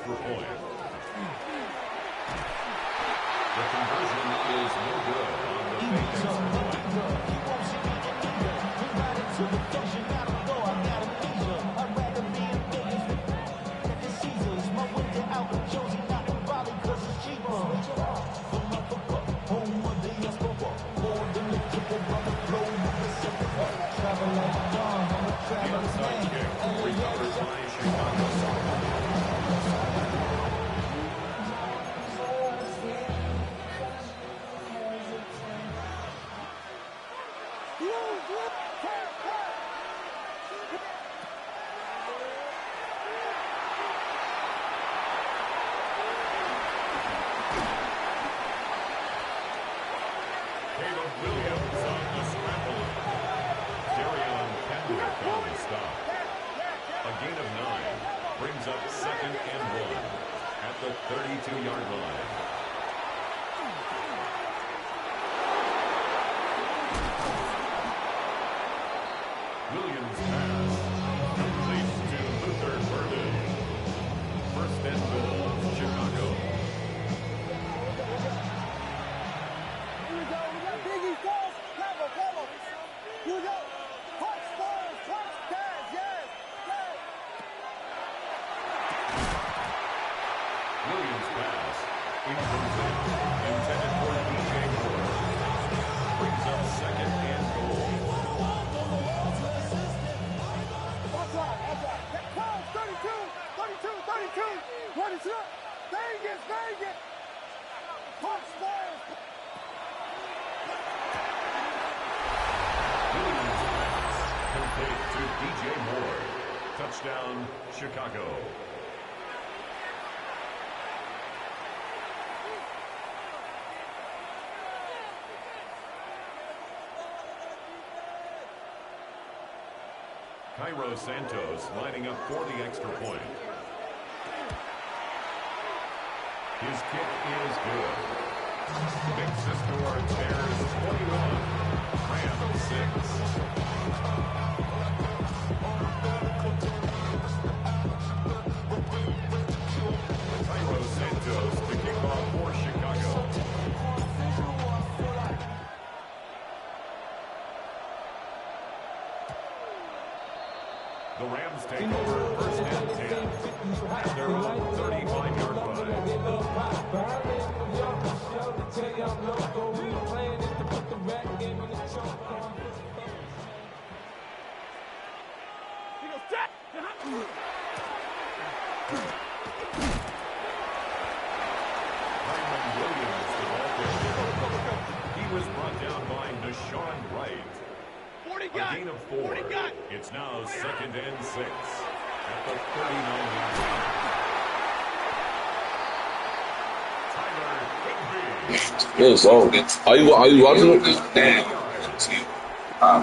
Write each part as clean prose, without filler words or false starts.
extra point. The conversion is no good on the fake extra point. Inside kick recovered by Chicago. Gain of 9 brings up 2nd and 1 at the 32-yard line. Williams pass completes to Luther Burden. 1st and goal, Chicago. Here we go. We got Biggie Falls. Cover. Here we go. Touch balls. Touch pass. Yes. Williams pass incomplete, intended for DJ Moore. Brings up 2nd and goal. That's right. That 32. What is up? Vegas. Touch balls. Williams pass complete to DJ Moore. Touchdown, Chicago. Cairo Santos lining up for the extra point. His kick is good. Big Sistor Bears 21. Rams 6. Cairo Santos to kick off for Chicago. The Rams take over 1st and 10 at their own 35-yard line. Raymond Williams, the ball carrier. He was brought down by Deshaun Wright. A gain of 4. It's now 2nd and 6 at the 39-yard line. Tyler Higbee. Yes, are you watching it?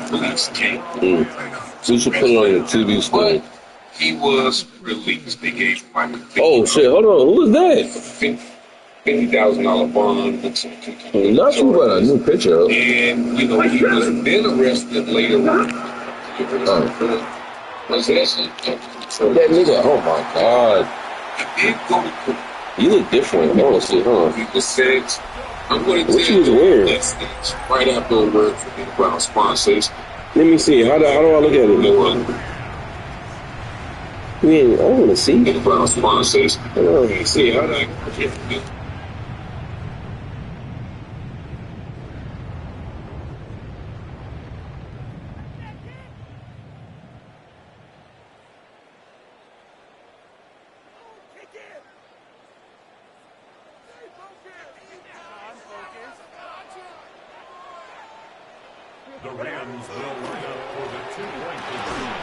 Police came. So you should put it on your TV screen. He was released. They gave him like Oh shit! Hold on, who is that? $50,000 bond. Not you, but a new picture. And he was then arrested later on. What's that shit? That nigga, oh my god. He did go to court. You look different, honestly, huh? He just said, I'm going to What you was wearing? Right after the word for the Brown sponsors. Let me see. How do I look at it? I want to see. The Brown sponsors. Let me see. How do I The Rams will line up for the 2-point conversion.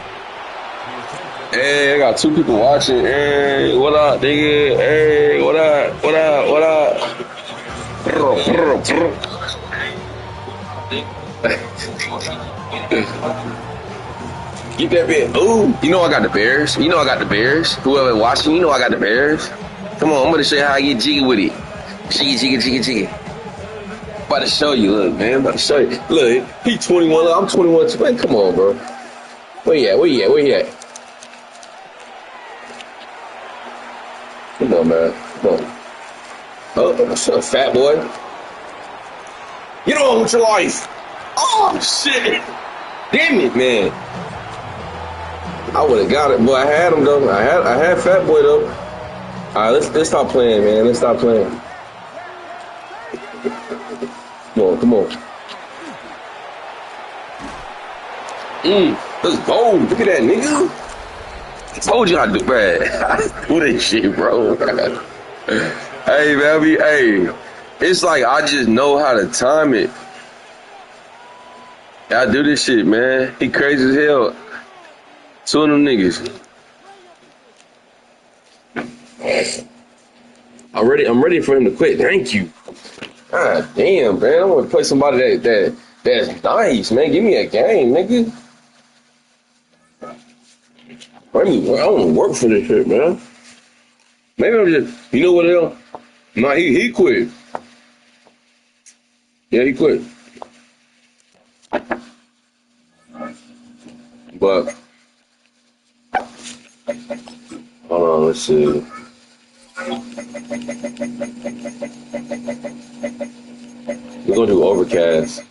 Hey, I got 2 people watching. Hey, what up, nigga? Hey, what up? Get that bit. Ooh, you know I got the Bears. Whoever watching, you know I got the Bears. Come on, I'm gonna show you how I get jiggy with it. Jiggy. About to show you, look, man. About to show you. Look, he 21. Look, I'm 21 too. Man, come on, bro. Where you at? Come man. Come on. Oh, what's up, fat boy? Get on with your life. Oh, shit. Damn it, man. I would have got it, but I had him, though. I had fat boy, though. All right, let's stop playing, man. Let's stop playing. Come on. Let's go. Look at that, nigga. I told you I do, man. I do this shit, bro. Hey, baby, hey. It's like I just know how to time it. I do this shit, man. He crazy as hell. Two of them niggas. I'm ready for him to quit. Thank you. God damn, man. I want to play somebody that's nice, man. Give me a game, nigga. I don't want to work for this shit, man. Maybe I'm just, you know what else? No, he quit. Yeah, he quit. But hold on, let's see. We're gonna do overcast.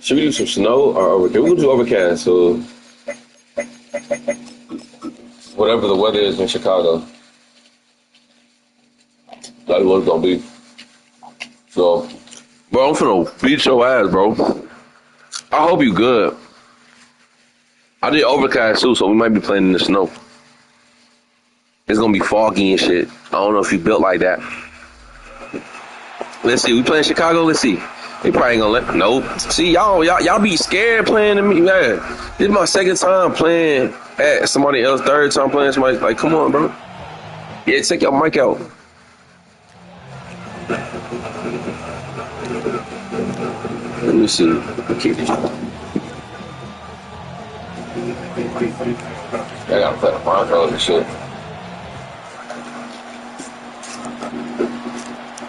Should we do some snow or overcast? We're gonna do overcast, so whatever the weather is in Chicago, that's what it's gonna be. So, bro, I'm finna beat your ass, bro. I hope you good. I did overcast too, so we might be playing in the snow. It's gonna be foggy and shit. I don't know if you built like that. Let's see, we playing Chicago. Let's see. They probably ain't gonna let. Nope. See, y'all be scared playing to me, man. This is my second time playing at somebody else. Third time playing somebody. Like, come on, bro. Yeah, take your mic out. Let me see. Okay. I gotta play the Broncos and shit.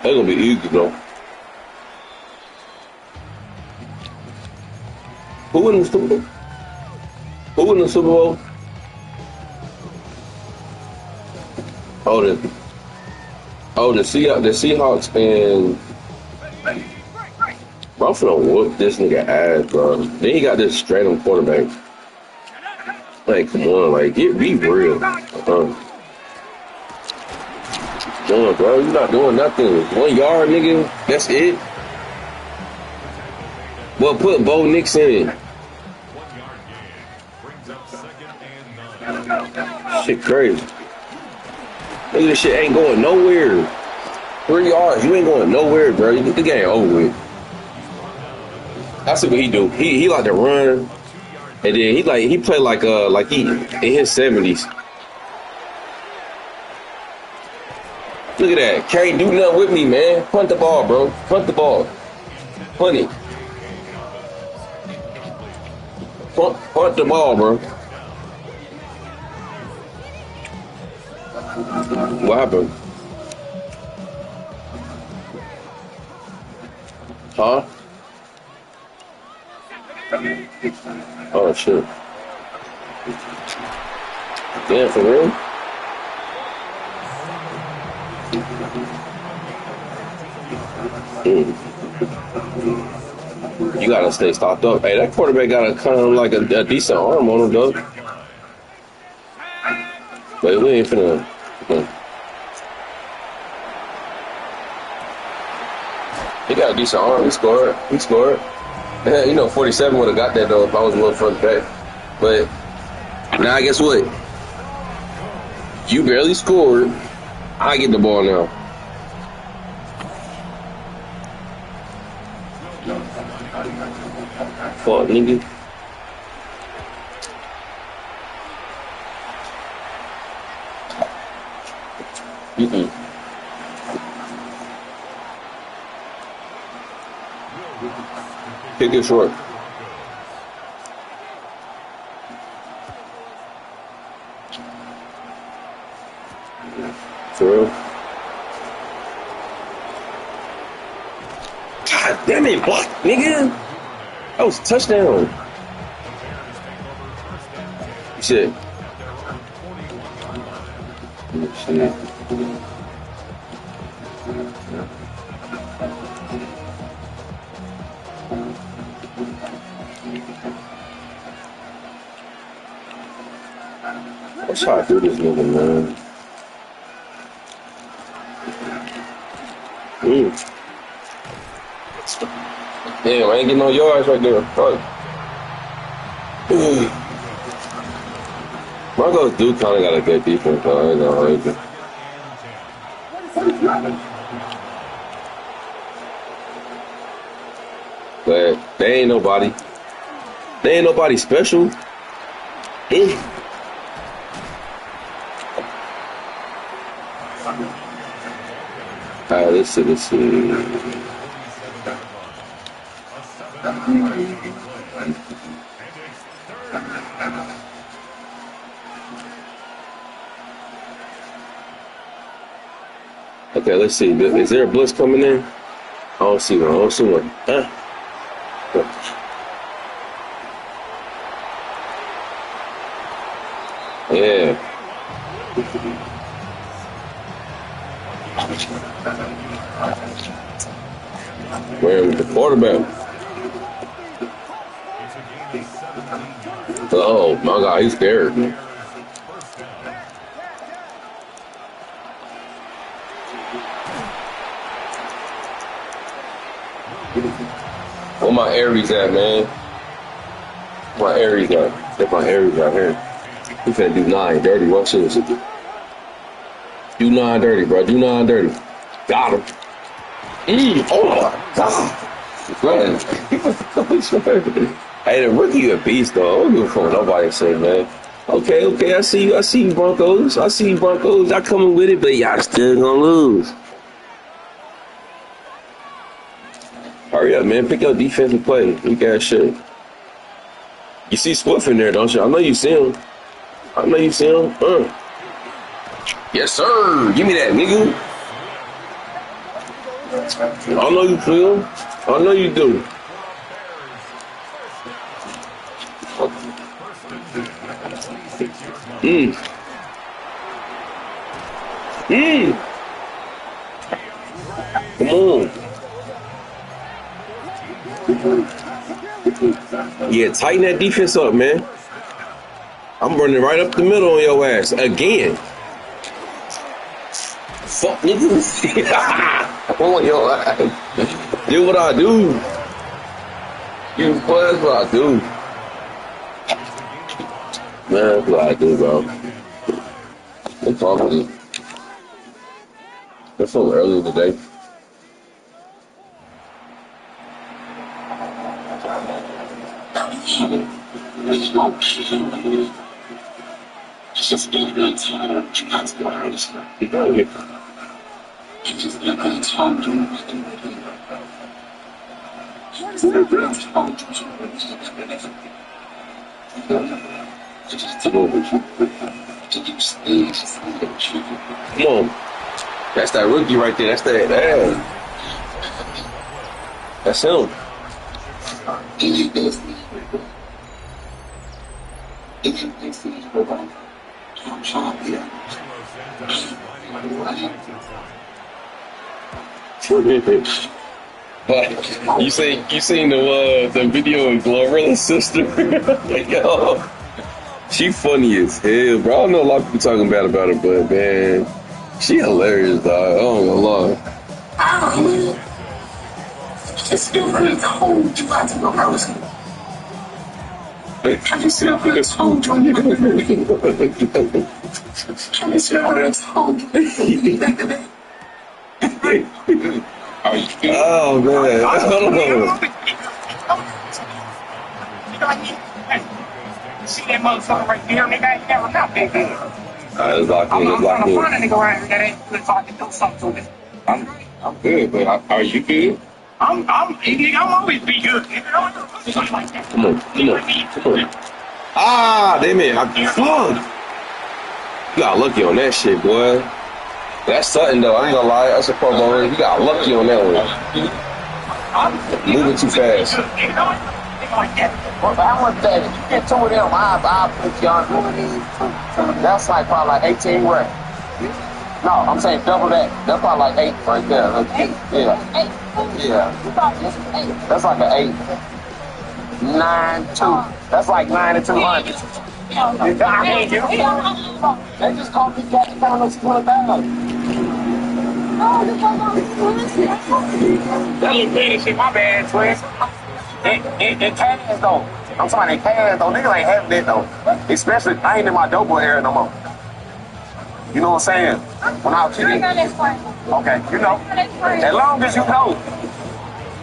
That's gonna be easy, though. Who won the Super Bowl? Who won the Super Bowl? The Seahawks and bro, I'm finna whoop this nigga ass, bro. Then he got this random quarterback. Like, come on, like, be real. Come on, bro, you not doing nothing. 1 yard, nigga. That's it. Well, put Bo Nix in. 1 yard gain. Brings up 2nd and 9. Shit crazy. Nigga, this shit ain't going nowhere. 3 yards, you ain't going nowhere, bro. You get the game over with. I see what he do. He like to run, and then he play like he in his 70s. Look at that. Can't do nothing with me, man. Punt the ball, bro. Punt the ball. Punt it. Punt the ball, bro. What happened? Huh? Oh, shit. Damn, for real? You gotta stay stocked up. Hey, that quarterback got a kind of like a decent arm on him, though. But we ain't finna. He got a decent arm. He scored. You know, 47 would have got that, though, if I was a little further back. But now, guess what? You barely scored. I get the ball now. Fuck, nigga. Kick it short. For real? God damn it, what, nigga? That was a touchdown. Shit. Shit. Let's try to do this nigga, man. Damn, I ain't getting no yards right there. Fuck. Broncos do kind of got a good defense, though. I ain't gonna hold you. But they ain't nobody. They ain't nobody special. Alright, let's see. Okay, let's see. Is there a blitz coming in? I don't see one. Huh? Yeah. Where's the quarterback? Oh my God, he's scared. Where my Aries at, man? My Aries at? Get my Aries out here. We finna do 9 dirty. Watch this. Do 9 dirty, bro. Do 9 dirty. Got him. Oh my God. Man. Hey, the rookie a beast, though. I don't give a fuck what nobody say, man. Okay. I see you, Broncos. Y'all coming with it, but y'all still gonna lose. Hurry up, man. Pick up defensive play. You got shit. You see Swift in there, don't you? I know you see him. Yes, sir. Give me that, nigga. I know you feel. I know you do. Come on. Yeah, tighten that defense up, man. I'm running right up the middle on your ass again. Fuck niggas. On your ass. Do what I do. You that's what I do. Man, that's what I do, bro. What's wrong with you? It's so early today. Just every time you got to learn something. Just every time you Come on. That's that rookie right there. That's that. That's him. But you seen the video of Glorilla's sister? Yo, she funny as hell, bro. I don't know a lot of people talking bad about her, but man, she hilarious, dog. I don't gonna lie. It's very cold. You got to go house. Can you see how it's cold? Can you see how it's cold? Oh man, I don't know. See that motherfucker right there, nigga? I ain't never got that good. Let's lock in. I'm trying to find a nigga around here that ain't good so I can do something to it. I'm good, but are you good? I'm always be good, nigga. Don't do something like that. Come on. Ah, damn it. Fuck. You got lucky on that shit, boy. That's something, though. I ain't gonna lie. That's a Pro Bowler. You got lucky on that one. Moving too fast. Well, I want that. If you get two of them, I'll put you on. That's like probably like 18 racks. No, I'm saying double that. That's probably like 8 right there. Yeah. Yeah. That's like an 8. 9, 2. That's like 9 and 200. I hate you. They just called me Captain Thomas 20,000. That ain't mean shit. My bad, twin. In cash though. I'm talking in cash though. Niggas ain't having it though. Especially, I ain't in my dope boy era no more. You know what I'm saying? When I was kidding. Okay, you know. As long as you know.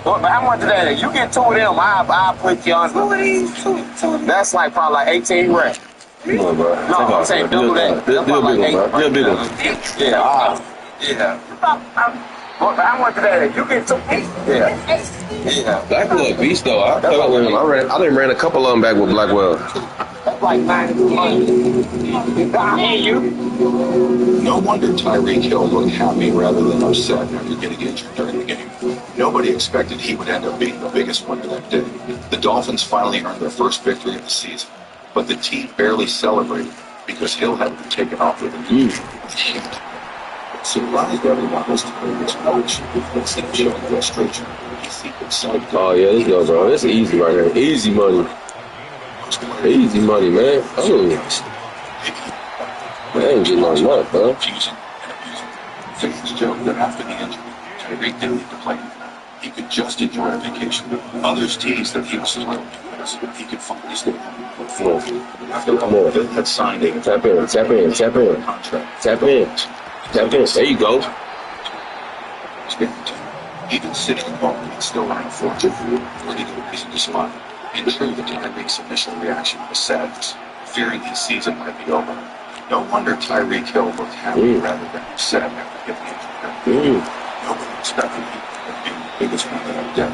But how much of that? You get 2 of them, I'll put you on. 2 of these? 2. That's like probably like 18 racks. Come on, bro. No, I'm saying double that. Deal big one, bro. Deal big one. Yeah, yeah. But how much of that? You get 2. Yeah. Blackwell a beast though. I fell with him. I done ran a couple of them back with Blackwell. That's like 9 I hate you. No wonder Tyreek Hill looked happy rather than upset after getting injured during the game. Nobody expected he would end up being the biggest winner that day. The Dolphins finally earned their first victory of the season, but the team barely celebrated because Hill had been taken off with an injury. Surprised everyone was Tyreek's coach. Instead of showing frustration, he seemed excited. Oh yeah, let's go, bro. This is easy right here. Easy money. Easy money, man. Oh. Man, I ain't getting on nut, bro. Confusing and abusing. Fans joked that after the injury, Tyreek didn't need to play. He could just enjoy a vacation. Others teased that he was thrilled because he could finally stay home and play football. After all, Bill had signed a Tap in. contract. Tap in. There you go. Even sitting at home, he'd still run a fortune. Where he could reason to smile. In truth, Tyreek's initial reaction was sadness, fearing his season might be over. No wonder Tyreek Hill looked happy rather than upset after getting injured. Nobody expected him to be the biggest winner of the day.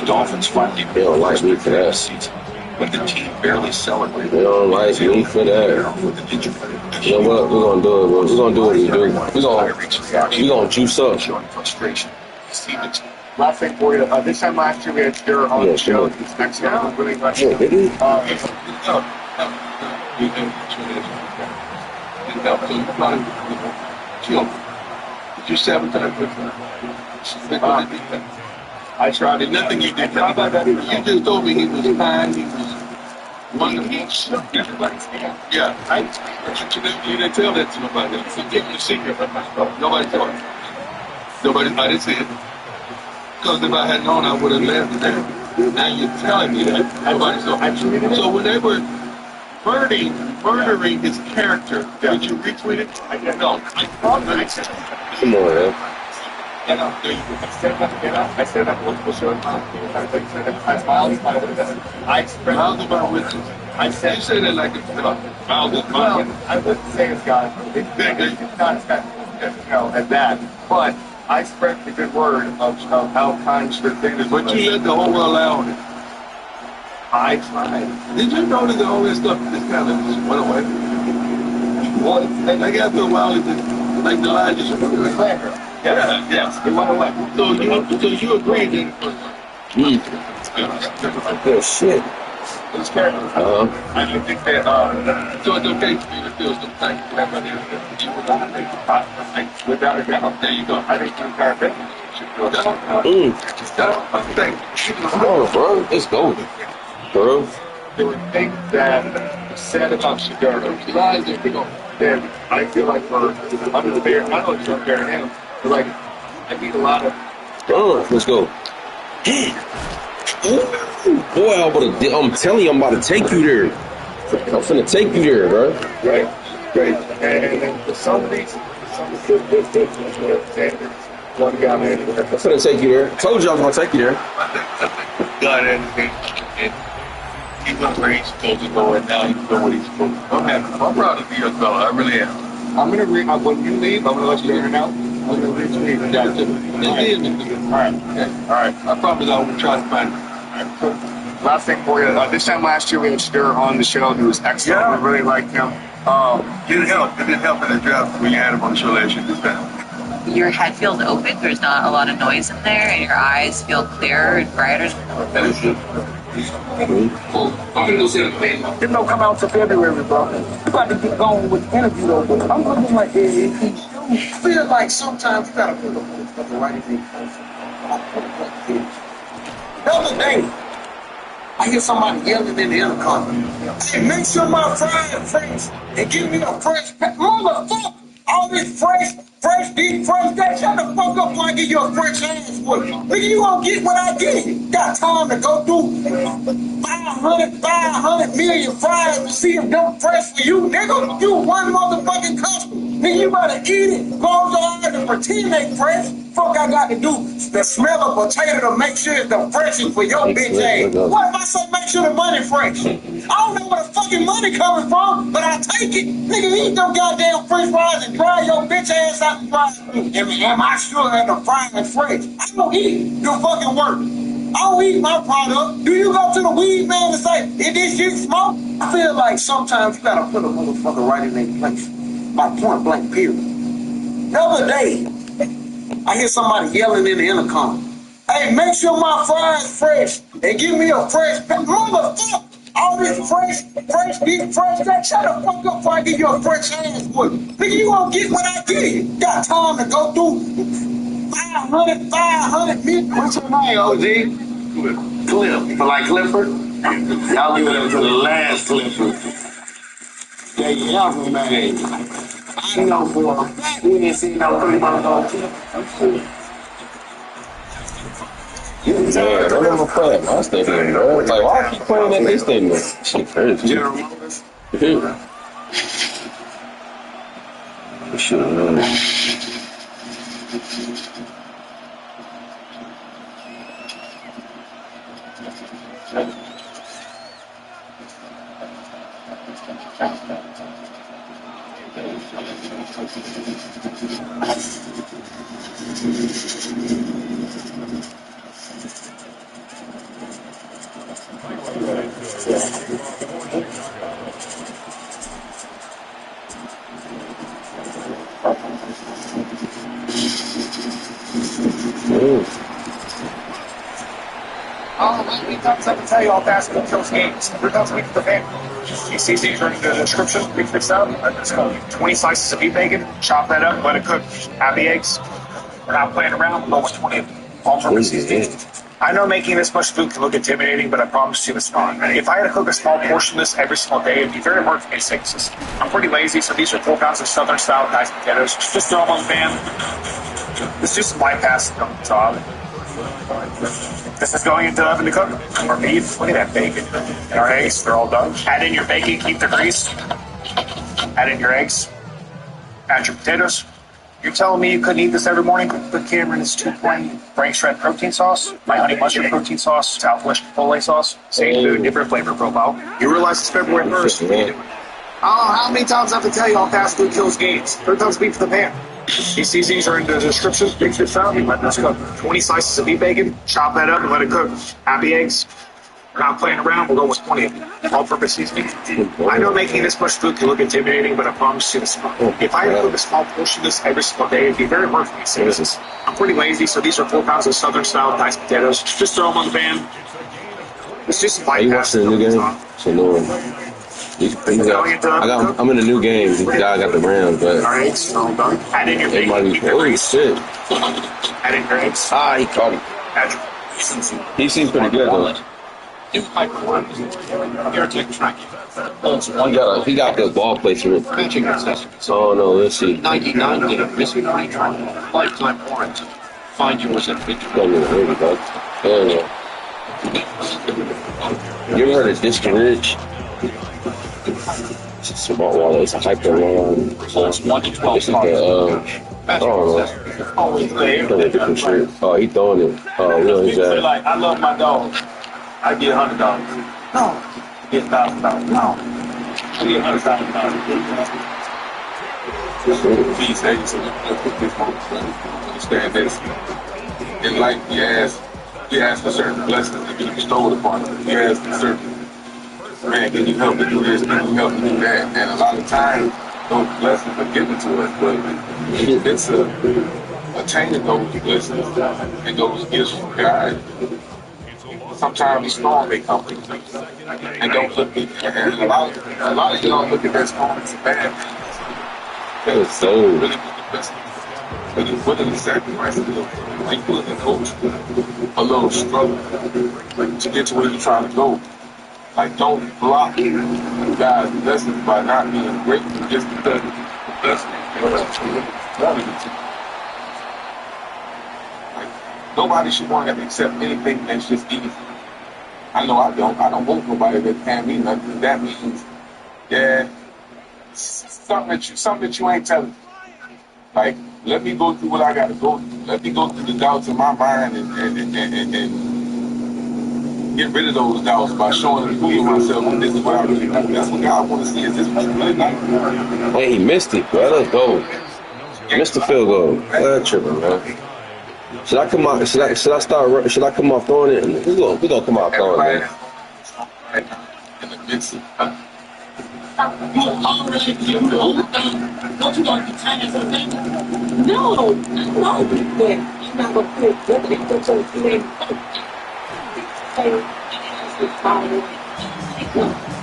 The Dolphins finally made the first victory of the season, but the team barely celebrated. They don't like me for that. With an injury. You know what? We're gonna do it. We're gonna do what we do. We're gonna juice up. Showing frustration. He seemed Last thing for you. This time last year we had Jared on the show. This next year we're really glad to You 7 times. I tried it. Nothing you did. You just told me he was fine. He was wonderful. Yeah. You didn't tell that to nobody. So give me the secret. Nobody told me. I didn't see it. Because if I had known, I would have left it there. Now you're telling me that. Nobody saw it. So when they were murdering his character, did you retweet it? No. I said, Come on, man. I said that multiple shows. I said you say that like it's miles is well, I wouldn't say it's God. It's not as bad, as that. But I spread the good word of how kind the thing is. But you let the whole world out on it. I tried. Did you notice that all this stuff just kind of just went away? Well, like after a while, it just, like the lie just went away. Yes, it went away. So you agree then? Good shit. It's character. I don't think that. So it's okay for you to feel some type of Without a doubt. There you go. I think the entire thing should feel that. Come on, bro. Let's go. Bro. There were things that said about Shigaro. Then I feel like for under the bear, I know it's not fair now, but like I need a lot of. Let's go. Boy, I'm telling you, I'm about to take you there. I'm finna take you there, bro. Right. And for some reason, one guy, man. I'm finna take you there. Told you I was gonna take you there. God, and he went where he's supposed to go, and now he's going where he's supposed to go. I'm proud of you, fella. I really am. I'm gonna read. When you leave, I'm gonna let you in now. I'm gonna read you leave. All right. I promise I will try to find it. Last thing for you. This time last year we had Stir on the show. He was excellent. Yeah. We really liked him. It didn't help in the draft when you had him on the show last year this time. your head feels open. There's not a lot of noise in there, and your eyes feel clearer and brighter. Didn't know come out to February, bro. You about to get going with the interview, though, but I'm looking like this. I feel like sometimes you gotta put a motherfucker right in there. The other day, I hear somebody yelling in the intercom. Hey, make sure my fries fresh and give me a fresh motherfucker. All this fresh, deep, fresh, that. Shut the fuck up before I give you a fresh ass for it. Nigga, you gonna get what I get. Got time to go through 500 million fries to see if them fresh for you, nigga. You one motherfucking customer. Nigga, you better eat it. Close your eyes and pretend they fresh. Fuck I got to do the smell of potato to make sure it's the freshest for your bitch ass. What if I say make sure the money fresh? I don't know where the fucking money coming from, but I take it. Nigga, eat them goddamn french fries and dry your bitch ass out and dry. Am I sure that the fries are fresh? I don't eat the fucking work. I don't eat my product. Do you go to the weed man and say, is this shit smoke? I feel like sometimes you gotta put a motherfucker right in their place. By point blank period. The other day, I hear somebody yelling in the intercom. Hey, make sure my fries fresh and give me a fresh motherfucker. All this fresh, deep, fresh, that. Shut the fuck up before I give you a fresh ass for it. Nigga, you gonna get what I give you. Got time to go through 500 million. What's your name, OG? Cliff. For like Clifford? Y'all give it up to the last Clifford. Yeah, yeah, man. I know for a fact we ain't seen no pretty motherfucker. Yeah, that was fun. I was thinking, bro. Like, why I keep playing at this thing? Shit crazy. General Motors. Sure. How many times I can tell you all fast and kills games? 3 times a week for the fan. CC's are in the description. We fixed up. It's called 20 slices of beef bacon. Chop that up, let it cook. Happy eggs. We're not playing around. We're almost 20 all-purpose seasoning. I know making this much food can look intimidating, but I promise you it's not. If I had to cook a small portion of this every single day, it'd be very hard for me to say this. I'm pretty lazy, so these are 4 pounds of Southern-style diced potatoes. Just throw them on the pan. It's just bypass the job. This is going into the oven to cook. Our beef, look at that bacon. And our eggs, they're all done. Add in your bacon, keep the grease. Add in your eggs. Add your potatoes. You're telling me you couldn't eat this every morning? Put Cameron is 2 plain brain shred protein sauce, my honey mustard protein sauce, Southwest Chipotle sauce, same food, different flavor profile. You realize it's February 1st. What are you doing? I don't know how many times I have to tell you all fast food kills gains. 3 times beef for the pan. These seasonings are in the description. Mix this up. Let this cook. 20 slices of beef bacon. Chop that up and let it cook. Happy eggs. We're not playing around. We'll go with 20 of them. All-purpose seasoning. I know making this much food can look intimidating, but I promise you it's not. If I had to cook a small portion of this every single day, it'd be very hard for me to say this. I'm pretty lazy, so these are 4 pounds of Southern-style diced potatoes. Just throw them on the pan. It's just bypass. Are you watching the new game? So no one. I'm in a new game. This guy got the Rams, but alright, so done. Add in your bacon. holy shit. Add in your eggs. He caught him. He seems pretty good though. He got the ball placement. Oh no, let's see. 99 game, missing lifetime warranty. Find yours at $50. You ever heard of Disc Ridge? It's a small wallet. It's a hyper long. It's like I don't know. Different shit. Oh, he throwing it. Oh, really? Like, I love my dog. I get $100. No. Get $1,000. No. I get $100,000. These days, understand this. In life, you ask for certain blessings to be bestowed upon you. You ask for certain, man, can you help me do this? Can you help me do that? And a lot of times, those blessings are given to us, but attaining those blessings and those gifts from God, sometimes the storm may come and don't look at and a lot of y'all look at that storm as a bad thing. Because so really the best really willing to sacrifice a little, like willing to go through a little struggle to get to where you're trying to go. Like, don't block God's blessings by not being grateful just because the blessing wanted it to. Like, nobody should want to accept anything that's just easy. I know I don't. I don't want nobody that can't mean nothing. That means, yeah, something that you ain't telling. Like, let me go through what I got to go through. Let me go through the doubts in my mind and get rid of those doubts by showing and proving myself. And this is what I really want. That's what God want to see. Is this what you really like? Hey, he missed it, bro. Let's go. Missed the field goal. That's tripping, man. Should I come out? Should I start? Should I come off throwing it? We gonna come out throwing it. In the midst of You already give me all the thing. Don't you gonna be trying to say no, but you're not gonna put nothing into the name.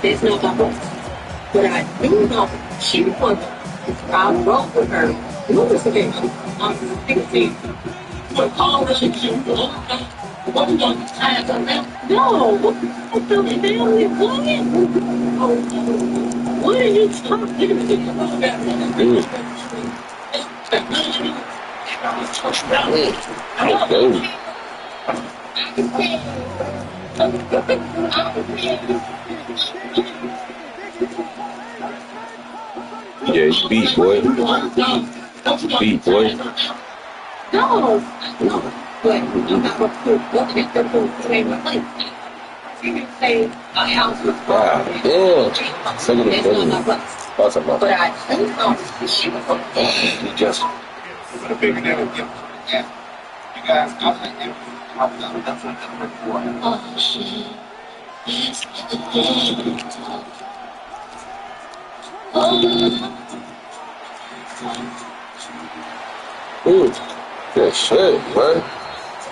There's no double. But I do know she wants I wrote with her. Listen, I'm 16. But already give me all the thing. What you gonna be trying to say? No, I'm feeling family. What are you talking about? Yeah, you beat, boy. Beat, boy. No, but I'm not going to put nothing in the same place. You can say a house was Wow, damn. Some of the but I think she was you just a bigger than you guys, I think ooh, good shit, bro.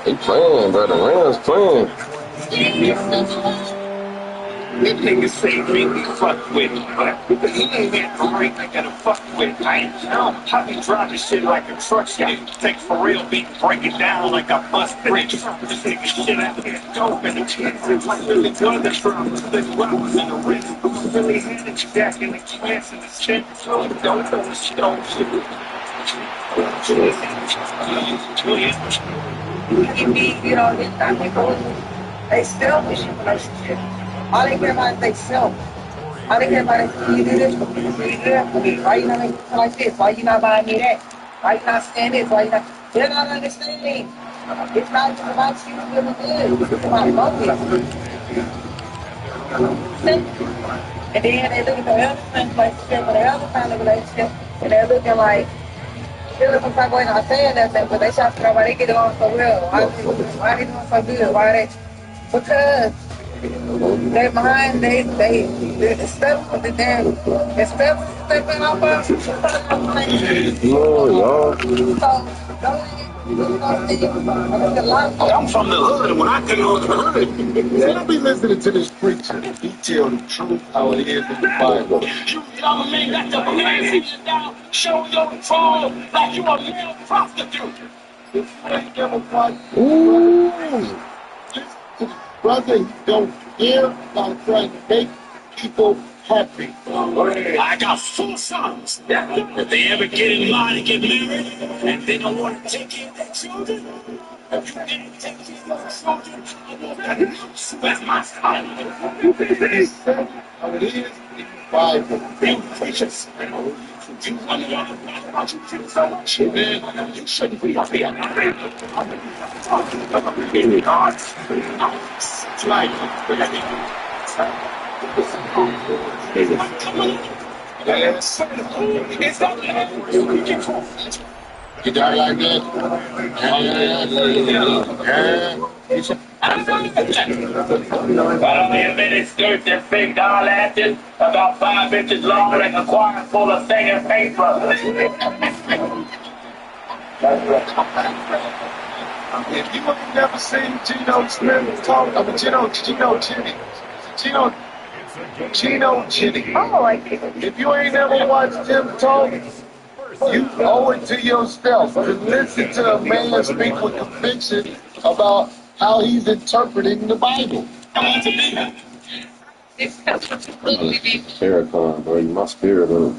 They playing, bro. The Rams playing. This nigga say make me fuck with him, but he ain't that great I gotta fuck with. I ain't know. I be driving shit like a truck guy. Take for real beat, break it down like a bus bridge. This nigga shit out here dope and the kids is like really good. The drums, the robbers in the rhythm. Really had it back in the class and the shit. So don't tell the shit on shit. They selfish in relationship. All they care about is they self. All they care about is you do this for me, you do that for me. Why you not making me feel like this? Why you not buying me that? Why you not saying this? Why you not? They're not understanding. It's not just about you feeling good. It's about motives. And then they look at the other relationship or the other kind of relationship, and they're looking like, they're looking for going on saying nothing, but they try to figure out why they get along so well. Why they doing so good? Why they? Because they're behind, they're stuck with the damn, they're stepping off of. I'm from the hood, and when I get on the hood, I be listening to this preacher. He tell the truth how it is in the Bible. you young men got your hands in you down, show your control like you a male prostitute. Brother, you don't care about trying to make people happy. I got 4 sons. If they ever get in line and get married, and they don't want to take care of their children, if you didn't take care of your children, I want that house. That's my son. How it is in the Bible. You preachers. You wonder why you feel so much. Man, you shouldn't be up here. It's like, You die like that? Got a minute skirt that's big eyelashes, about 5 inches long, like a choir full of singing paper. If you ain't never seen Geno Smith talk, I mean, Geno Jennings. Oh, like If you ain't never watched him talk, you owe it to yourself to listen to a man speak with conviction about how he's interpreting the Bible. Farrakhan, bro, you my spirit, bro.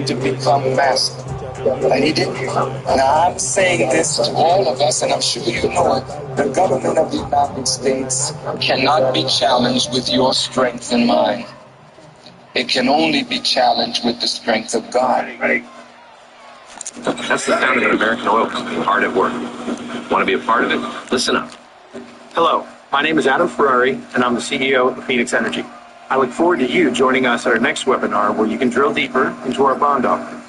To become master. And he didn't. Now I'm saying this to all of us, and I'm sure you know it. The government of the United States cannot be challenged with your strength and mine. It can only be challenged with the strength of God. That's the sound of an American oil company hard at work. Want to be a part of it? Listen up. Hello, my name is Adam Ferrari, and I'm the CEO of Phoenix Energy. I look forward to you joining us at our next webinar where you can drill deeper into our bond offering.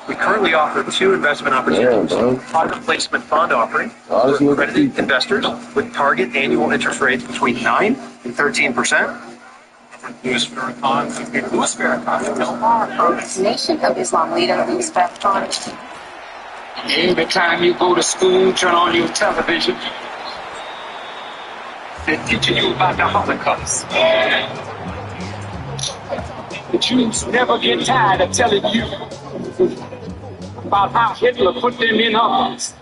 We currently offer 2 investment opportunities. Private placement bond offering for accredited investors with target annual interest rates between 9 and 13%. Louis Farrakhan. Nation of Islam leader Louis Farrakhan. Every time you go to school, turn on your television, they're teaching you about the Holocaust. The Jews never get tired of telling you about how Hitler put them in ovens.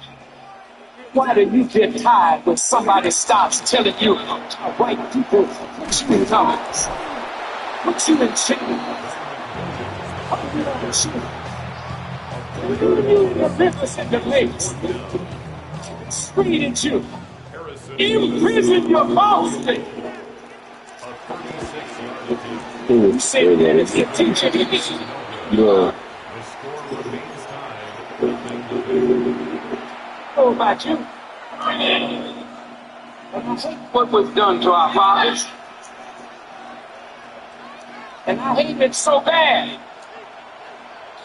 Why do you get tired when somebody starts telling you how white people put you in ovens? Put you in chains? The rivers and the lakes straight at you. Imprison your falsely. You say that it's a teacher. Yeah. How about you? What was done to our fathers? And I hate it so bad.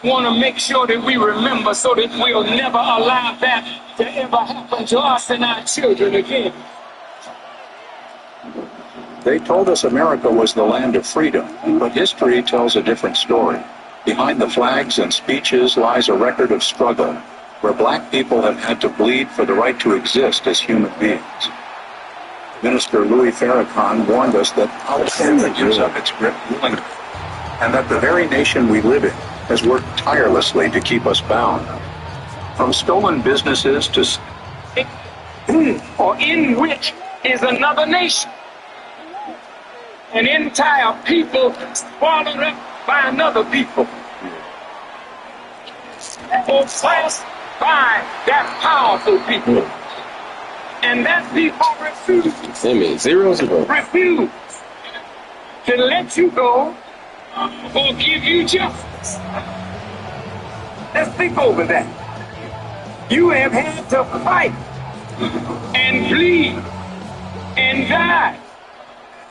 Want to make sure that we remember so that we'll never allow that to ever happen to us and our children again. They told us America was the land of freedom, but history tells a different story. Behind the flags and speeches lies a record of struggle, where black people have had to bleed for the right to exist as human beings. Minister Louis Farrakhan warned us that our family gives up its grip willingly, and that the very nation we live in has worked tirelessly to keep us bound. From stolen businesses to or in which is another nation. An entire people swallowed up by another people. Oppressed by that powerful people. And that people refuse. Refuse to let you go or give you justice. Let's think over that. You have had to fight and bleed and die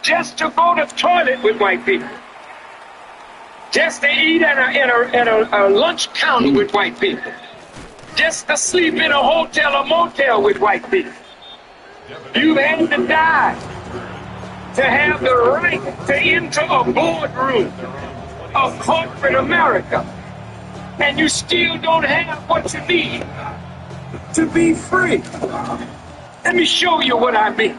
just to go to the toilet with white people. Just to eat at a lunch counter with white people. Just to sleep in a hotel or motel with white people. You've had to die to have the right to enter a boardroom of corporate America. And you still don't have what you need to be free. Let me show you what I mean.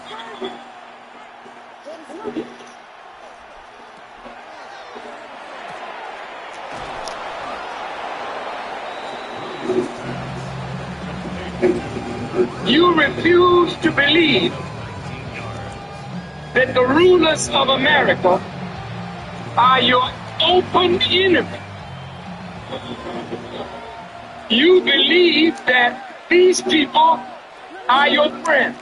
You refuse to believe that the rulers of America are your open enemy. You believe that these people are your friends.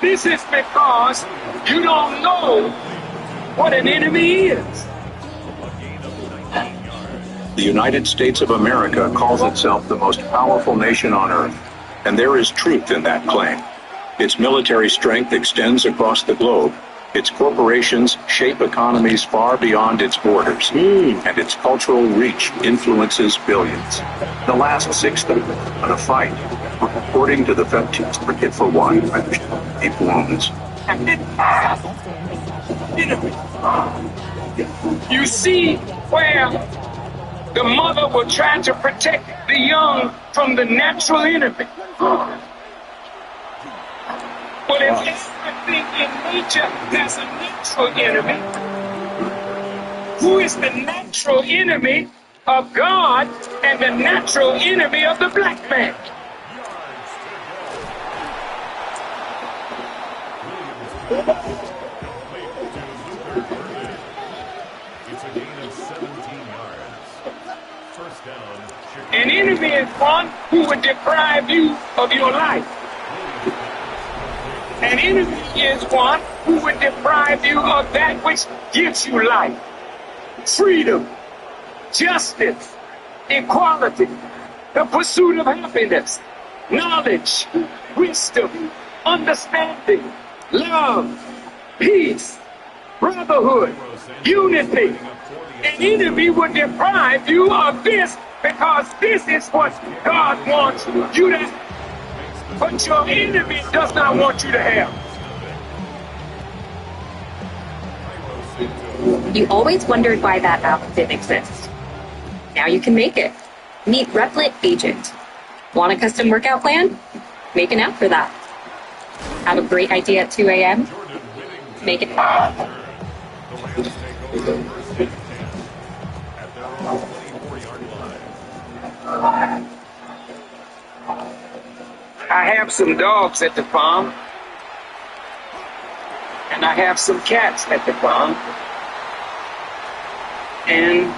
This is because you don't know what an enemy is. The United States of America calls itself the most powerful nation on earth, and there is truth in that claim. Its military strength extends across the globe. Its corporations shape economies far beyond its borders. And its cultural reach influences billions. The last 6 in a fight, according to the Fed, forget for one, deep wounds. You see where the mother will try to protect the young from the natural enemy. But if everything in nature has a natural enemy, who is the natural enemy of God and the natural enemy of the black man? It's a gain of 17 yards. First down. An enemy is one who would deprive you of your life. An enemy is one who would deprive you of that which gives you life, freedom, justice, equality, the pursuit of happiness, knowledge, wisdom, understanding, love, peace, brotherhood, unity. An enemy would deprive you of this because this is what God wants you to have. But your enemy does not want you to have. You always wondered why that app didn't exist. Now you can make it. Meet Replit Agent. Want a custom workout plan? Make an app for that. Have a great idea at 2 a.m.? Make it. I have some dogs at the farm, and I have some cats at the farm. And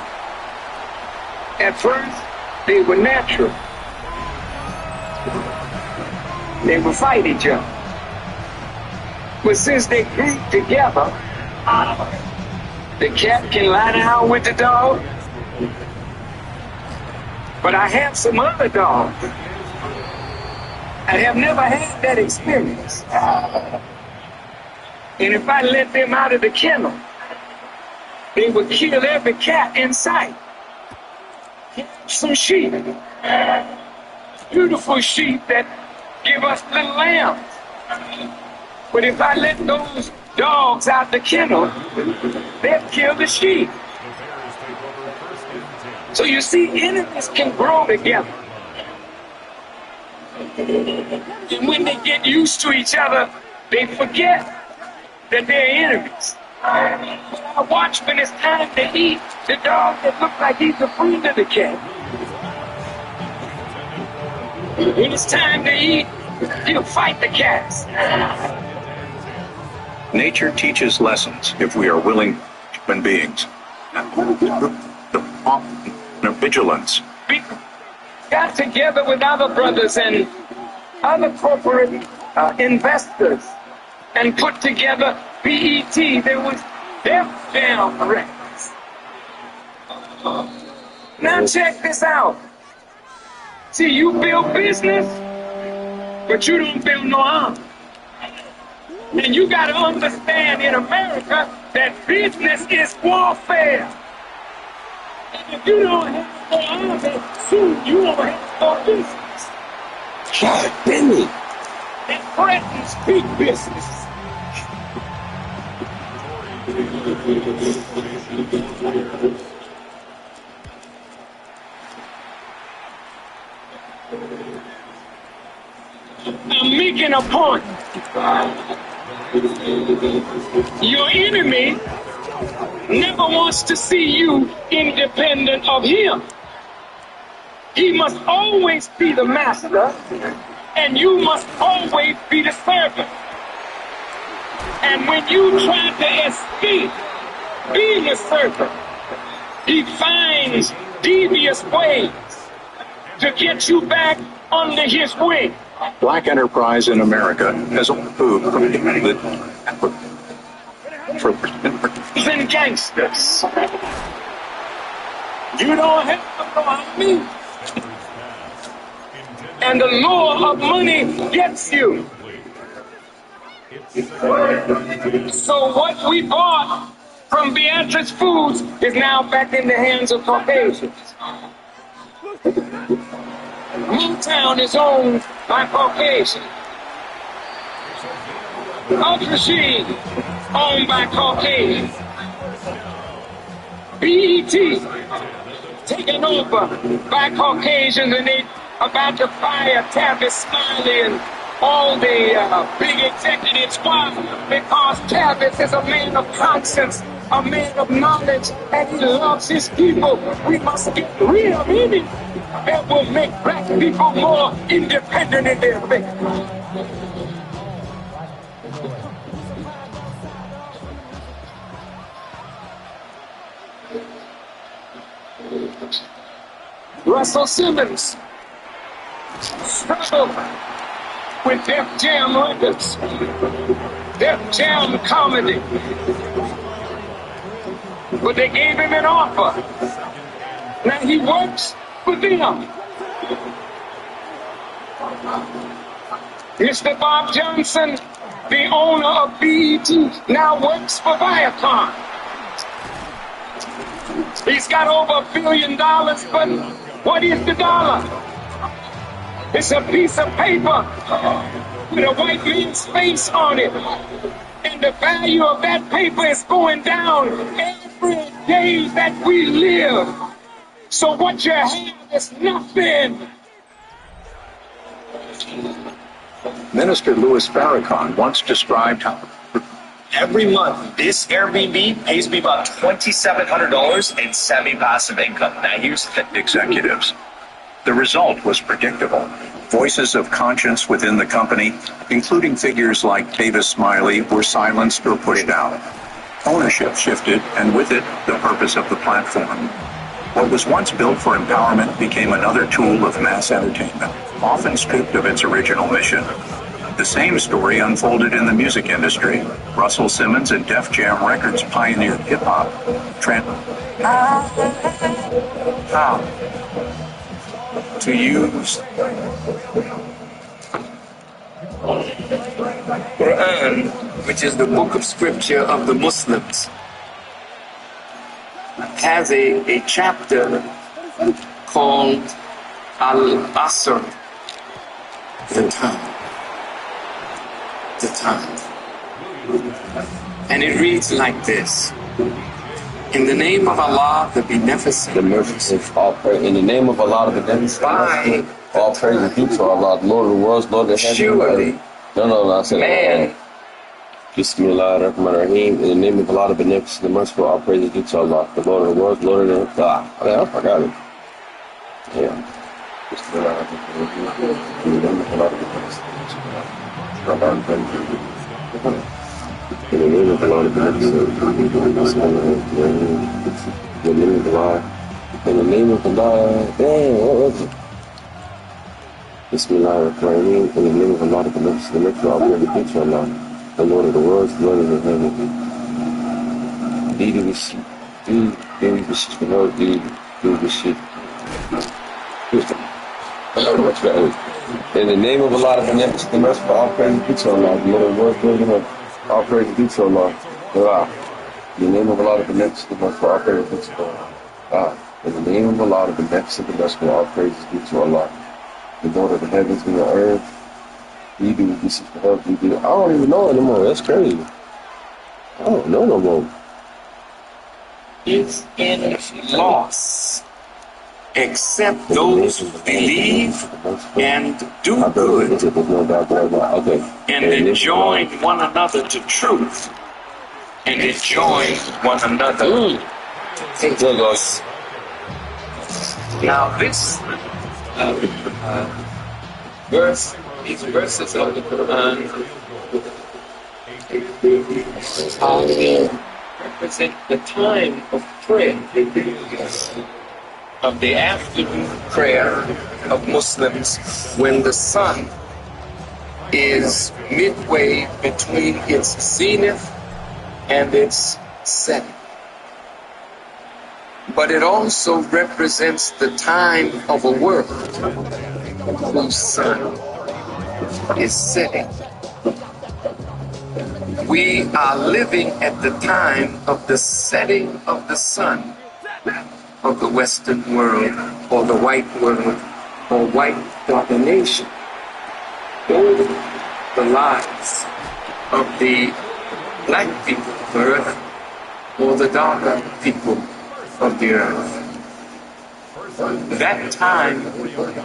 at first, they were natural. They would fight each other. But since they grew together, the cat can lie down with the dog. But I have some other dogs. I have never had that experience. And if I let them out of the kennel, they would kill every cat in sight. Some sheep, beautiful sheep that give us little lambs. But if I let those dogs out the kennel, they'll kill the sheep. So you see, enemies can grow together. And when they get used to each other, they forget that they're enemies. I watch when it's time to eat the dog that looks like he's afraid of the cat. When it's time to eat, he'll fight the cats. Nature teaches lessons if we are willing human beings. The vigilance. We got together with other brothers and other corporate investors and put together BET. There was Def Jam Records. Now check this out. See, you build business, but you don't build no army. And you got to understand in America that business is warfare. And if you don't have no army, soon you won't have no business. God damn it. It threatens big business. I'm making a point. Your enemy never wants to see you independent of him. He must always be the master, and you must always be the servant. And when you try to escape being a servant, he finds devious ways to get you back under his wing. Black enterprise in America has moved from and gangsters. You don't have to know me. And the lure of money gets you. So what we bought from Beatrice Foods is now back in the hands of Caucasians. Motown is owned by Caucasians. Ultra Machine owned by Caucasians. BET taken over by Caucasians, and they about to fire Tavis Smiley and all the big executives. Why? Because Tavis is a man of conscience, a man of knowledge, and he loves his people. We must get rid of any that will make black people more independent in their faith. Russell Simmons struggled with Def Jam Records, Def Jam Comedy, but they gave him an offer. Now he works for them. Mr. Bob Johnson, the owner of BET, now works for Viacom. He's got over $1 billion, but what is the dollar? It's a piece of paper with a white man's face on it. And the value of that paper is going down every day that we live. So what you have is nothing. Minister Louis Farrakhan once described how every month, this Airbnb pays me about $2,700 in semi-passive income. Now, here's the executives. The result was predictable. Voices of conscience within the company, including figures like Tavis Smiley, were silenced or pushed out. Ownership shifted, and with it, the purpose of the platform. What was once built for empowerment became another tool of mass entertainment, often stripped of its original mission. The same story unfolded in the music industry. Russell Simmons and Def Jam Records pioneered hip-hop. How to use Quran, which is the book of scripture of the Muslims, has a chapter called Al-Asr, the time. The time. And it reads like this. In the name of Allah, the Beneficent, the merciful, all praise. In the name of Allah, the Beneficent, all praise is due to Allah, Lord of the worlds, Lord of heaven. Surely, no, I said man. Bismillah ar-Rahman ar-Rahim. In the name of Allah, the Beneficent, the merciful, all praise is due to Allah, the Lord of the worlds, Lord of the God. I forgot it. Yeah. Bismillah ar-Rahman ar-Rahim. In the name of Allah, the Beneficent. In the name of Allah, the Beneficent, in the name of Allah, in the name of Allah, dang, what was it? Bismillah ar-Rahman, in the name of Allah, the Beneficent, the merciful, all praise is due to Allah, the Lord of the worlds, the Lord of the heaven. In the name of Allah, the Beneficent, the merciful, all praise is due to Allah, the Lord of the worlds, Lord of the heaven. All praise is due to Allah. In the name of Allah, the Beneficent, the merciful, all praise is due to Allah. In the name of Allah, the Beneficent, the merciful, all praise is due to Allah, the Lord of the heavens and the earth. We do this is for help. We do. I don't even know anymore. That's crazy. I don't know no more. Is in loss, except those who believe and do good and enjoin one another to truth and enjoin one another to us. Now this verse, these verses of the Quran represent the time of prayer, of the afternoon prayer of Muslims, when the sun is midway between its zenith and its setting. But it also represents the time of a world whose sun is setting. We are living at the time of the setting of the sun of the Western world, or the white world, or white domination over the lives of the black people of Earth, or the darker people of the Earth. That time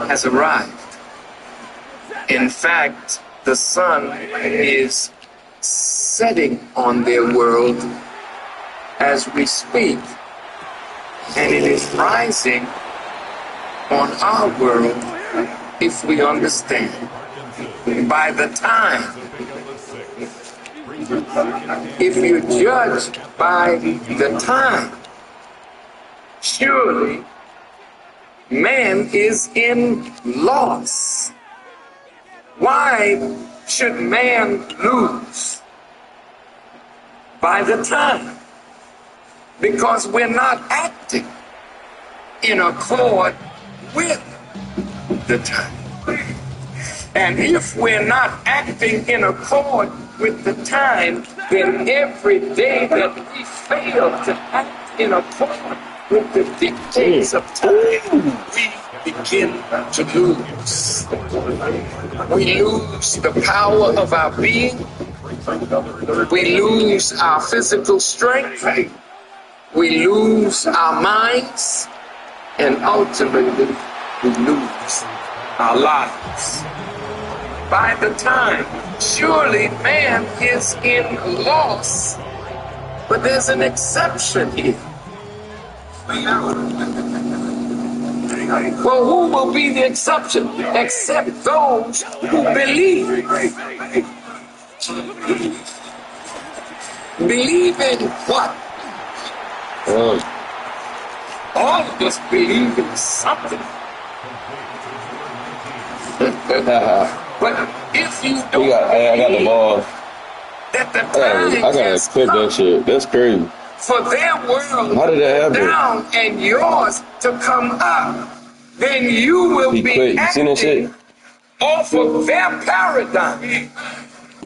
has arrived. In fact, the sun is setting on their world as we speak, and it is rising on our world if we understand. By the time, if you judge by the time, surely man is in loss. Why should man lose? By the time. Because we're not acting in accord with the time. And if we're not acting in accord with the time, then every day that we fail to act in accord with the dictates of time, we begin to lose. We lose the power of our being. We lose our physical strength. We lose our minds. And ultimately, we lose our lives. By the time, surely man is in loss. But there's an exception here. Well, who will be the exception? Except those who believe. Believe in what? All of us believe in something. But if you don't I got the ball. That the time I gotta clip that shit. That's crazy. For their world How did that happen? down and yours to come up, then you will be acting off of their paradigm.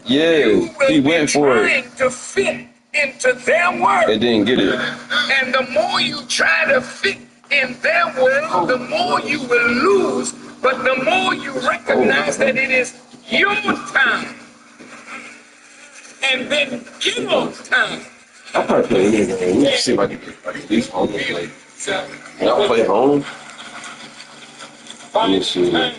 Yeah, he went for it. Trying to fit into their world. They didn't get it. And the more you try to fit in their world, the more you will lose. But the more you recognize that it is your time, and then give on time. I probably play this game. Let me see if I can get at least home to play. I'll play home. Let me see.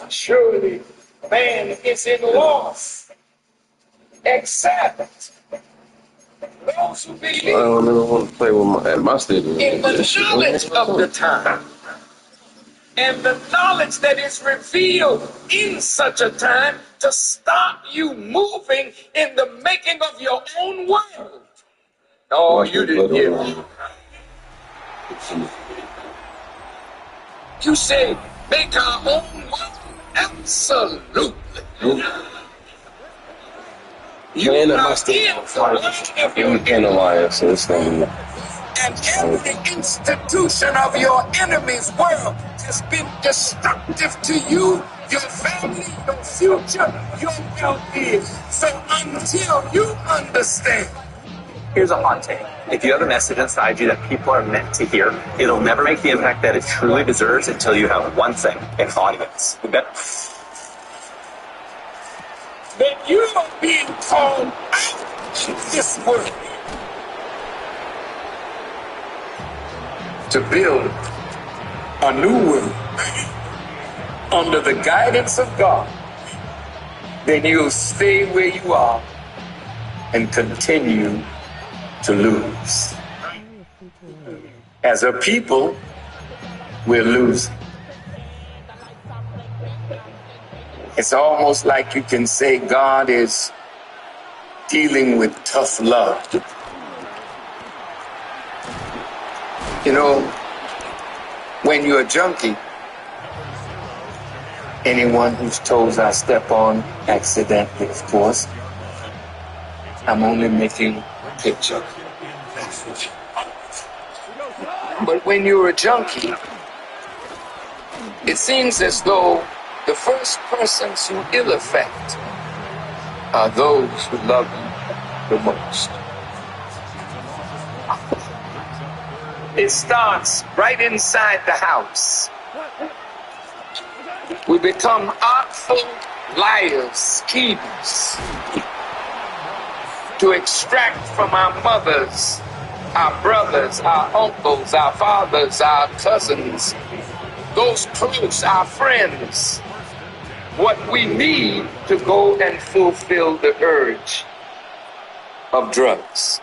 Surely man is in loss, except those who believe I don't ever want to play with at my stadium. in the knowledge of the time. And the knowledge that is revealed in such a time to stop you moving in the making of your own world. Oh, you didn't hear me. You said, make our own world? Absolutely. You are in the Alliance, so it's not. and every institution of your enemy's world has been destructive to you, your family, your future, your well-being. So until you understand. Here's a hot take. If you have a message inside you that people are meant to hear, it'll never make the impact that it truly deserves until you have one thing, an audience. That you are being called out of this world to build a new world under the guidance of God. Then you'll stay where you are and continue to lose. As a people, we're losing. It's almost like you can say God is dealing with tough love. You know, when you're a junkie, anyone whose toes I step on accidentally, of course, I'm only making a picture. But when you're a junkie, it seems as though The first persons who ill affect are those who love you the most. It starts right inside the house. We become artful liars, schemers, to extract from our mothers, our brothers, our uncles, our fathers, our cousins, those close, our friends, what we need to go and fulfill the urge of drugs.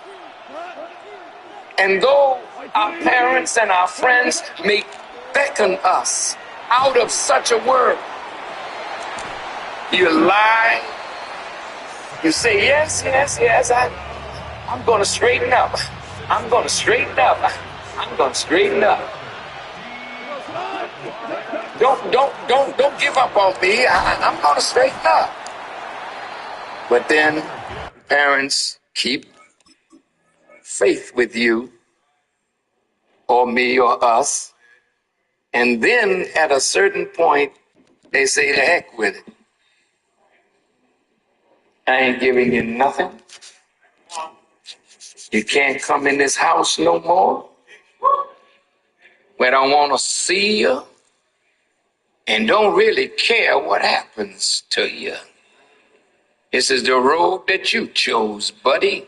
And though our parents and our friends may beckon us out of such a world, you lie, you say, yes, I'm going to straighten up. I'm going to straighten up. I'm going to straighten up. Don't give up on me. I'm going to straighten up. But then parents keep faith with you or me or us. And then at a certain point, they say, the heck with it. I ain't giving you nothing. You can't come in this house no more. We don't want to see you. And don't really care what happens to you. This is the road that you chose, buddy.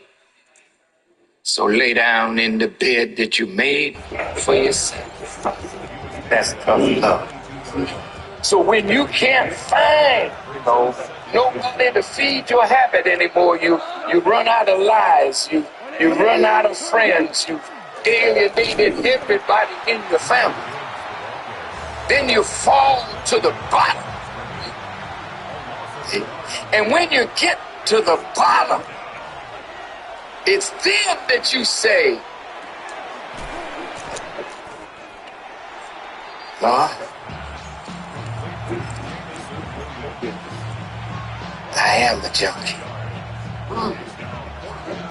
So lay down in the bed that you made for yourself. That's tough love. So when you can't find, nobody to feed your habit anymore, you run out of lies, you run out of friends, you alienated everybody in your family. Then you fall to the bottom. And when you get to the bottom, it's then that you say, Lord, I am a junkie.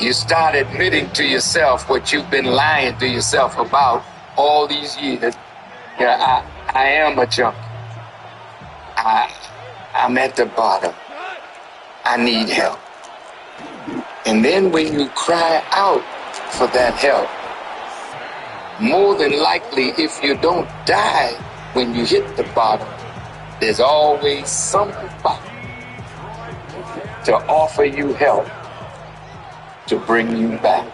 You start admitting to yourself what you've been lying to yourself about all these years. Yeah, I am a junkie. I'm at the bottom. I need help. And then when you cry out for that help, more than likely, if you don't die when you hit the bottom, there's always somebody to offer you help to bring you back.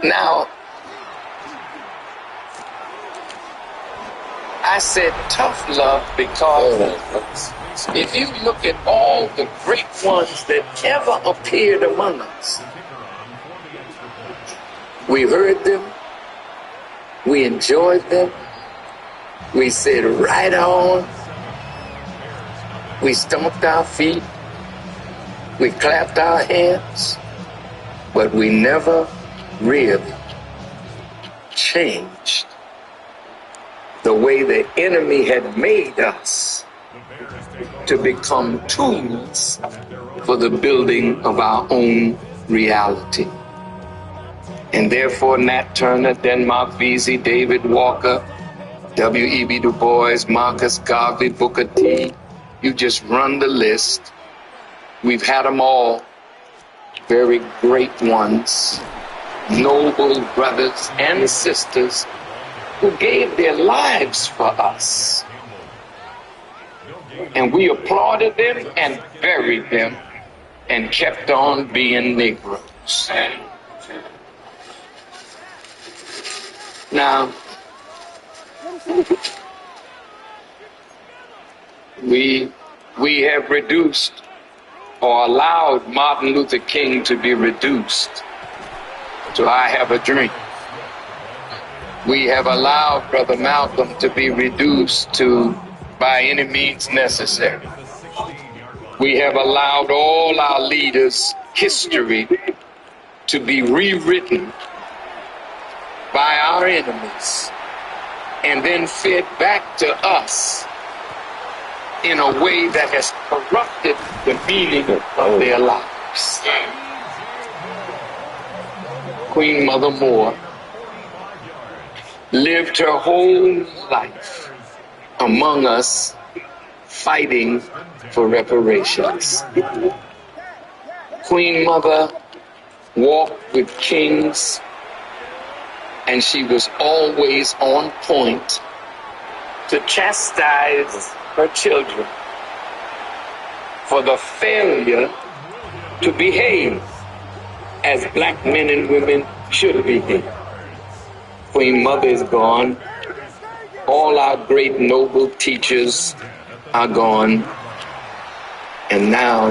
Now, I said tough love because if you look at all the great ones that ever appeared among us, we heard them, we enjoyed them, we said right on, we stomped our feet, we clapped our hands, but we never really changed the way the enemy had made us to become tools for the building of our own reality. And therefore, Nat Turner, Denmark Vesey, David Walker, W.E.B. Du Bois, Marcus Garvey, Booker T, you just run the list. We've had them all, very great ones, noble brothers and sisters who gave their lives for us. And we applauded them and buried them and kept on being Negroes. Now, we have reduced or allowed Martin Luther King to be reduced to I have a dream. We have allowed Brother Malcolm to be reduced to by any means necessary. We have allowed all our leaders' history to be rewritten by our enemies and then fed back to us in a way that has corrupted the meaning of their lives. Queen Mother Moore lived her whole life among us fighting for reparations. Queen Mother walked with kings, and she was always on point to chastise her children for the failure to behave as black men and women should behave. Queen Mother is gone. All our great noble teachers are gone. And now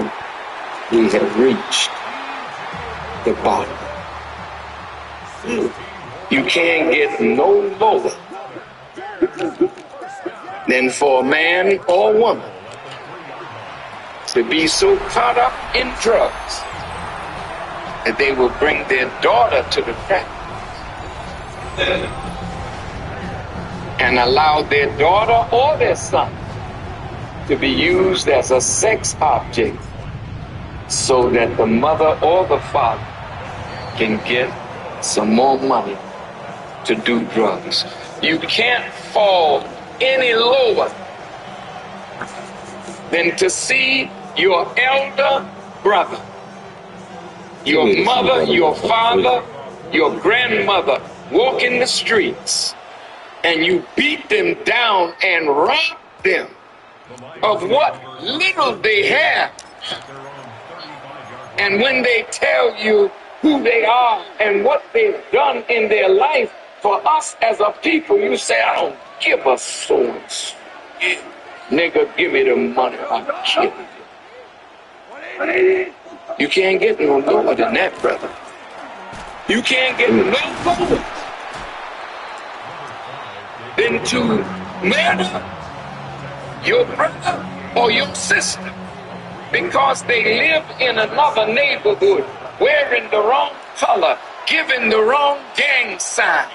we have reached the bottom. You can't get no lower than for a man or woman to be so caught up in drugs that they will bring their daughter to the crack and allow their daughter or their son to be used as a sex object so that the mother or the father can get some more money to do drugs. You can't fall any lower than to see your elder brother, your mother, your father, your grandmother walk in the streets and you beat them down and rob them of what little they have. And when they tell you who they are and what they've done in their life for us as a people, you say, I don't give a source. Nigga, give me the money, I'll kill you. You can't get no lower than that, brother. You can't get no lower than to murder your brother or your sister because they live in another neighborhood, wearing the wrong color, giving the wrong gang sign.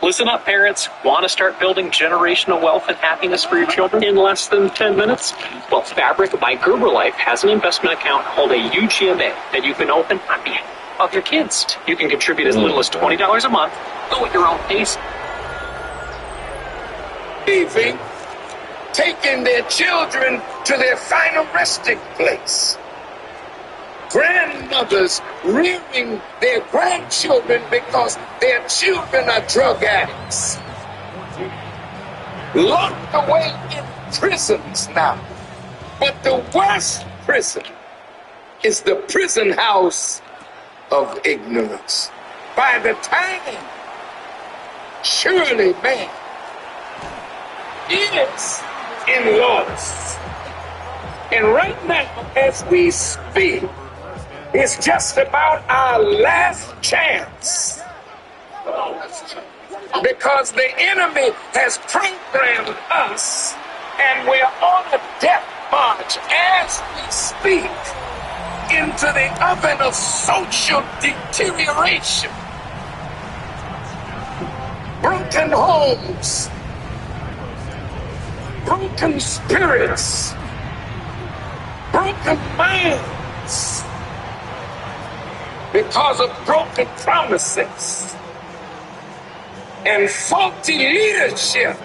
Listen up, parents. Want to start building generational wealth and happiness for your children in less than 10 minutes? Well, Fabric by Gerberlife has an investment account called a UGMA that you can open on behalf of your kids. You can contribute as little as $20 a month. Go at your own pace. Leaving, taking their children to their final resting place. Grandmothers rearing their grandchildren because their children are drug addicts. Locked away in prisons now. But the worst prison is the prison house of ignorance. By the time, surely man is in loss. And right now, as we speak, it's just about our last chance. Because the enemy has programmed us, and we're on a death march as we speak into the oven of social deterioration. Broken homes, broken spirits, broken minds, because of broken promises and faulty leadership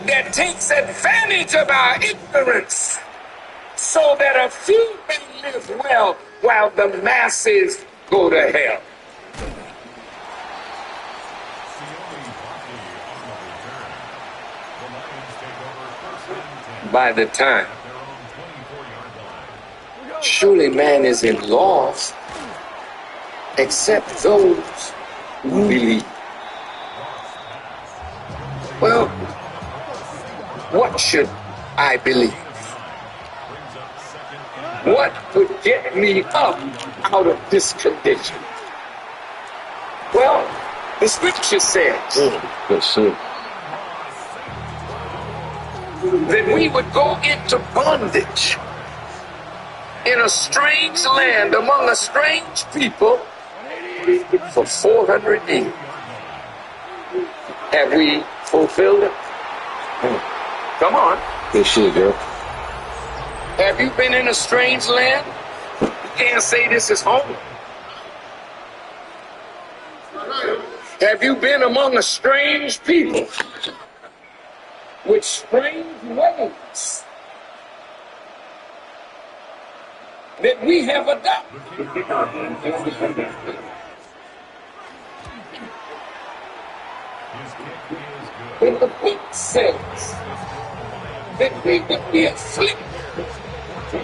that takes advantage of our ignorance so that a few may live well while the masses go to hell. By the time, surely man is in loss, except those who believe. Well, what should I believe? What would get me up out of this condition? Well, the scripture says that we would go into bondage in a strange land among a strange people for 400 years. Have we fulfilled it? Come on. This shit, girl. Have you been in a strange land? You can't say this is home. Have you been among a strange people with strange ways that we have adopted? But the book says that we would be afflicted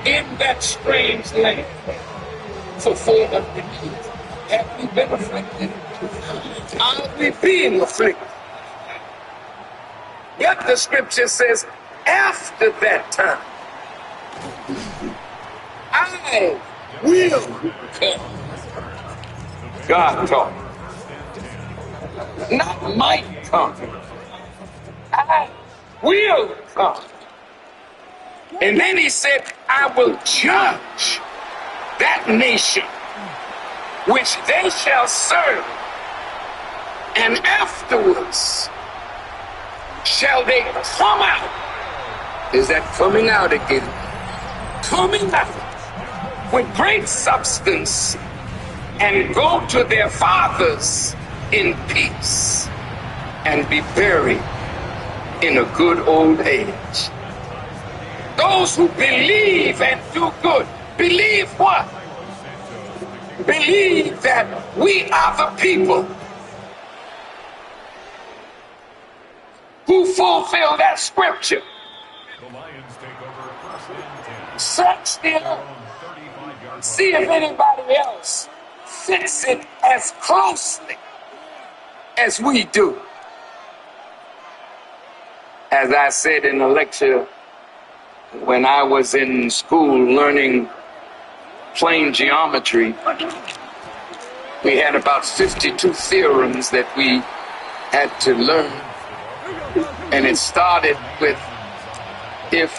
in that strange land for 400 years. Have we been afflicted? Are we being afflicted? Yet the scripture says, after that time, I will come. God talk. Not might come. I will come. And then he said, I will judge that nation which they shall serve. And afterwards shall they come out. Is that coming out again? Coming out with great substance and go to their fathers in peace and be buried in a good old age. Those who believe and do good, believe what? Believe that we are the people who fulfill that scripture. Search still, see if anybody else fits it as closely as we do. As I said in a lecture when I was in school learning plane geometry, we had about 52 theorems that we had to learn. And it started with if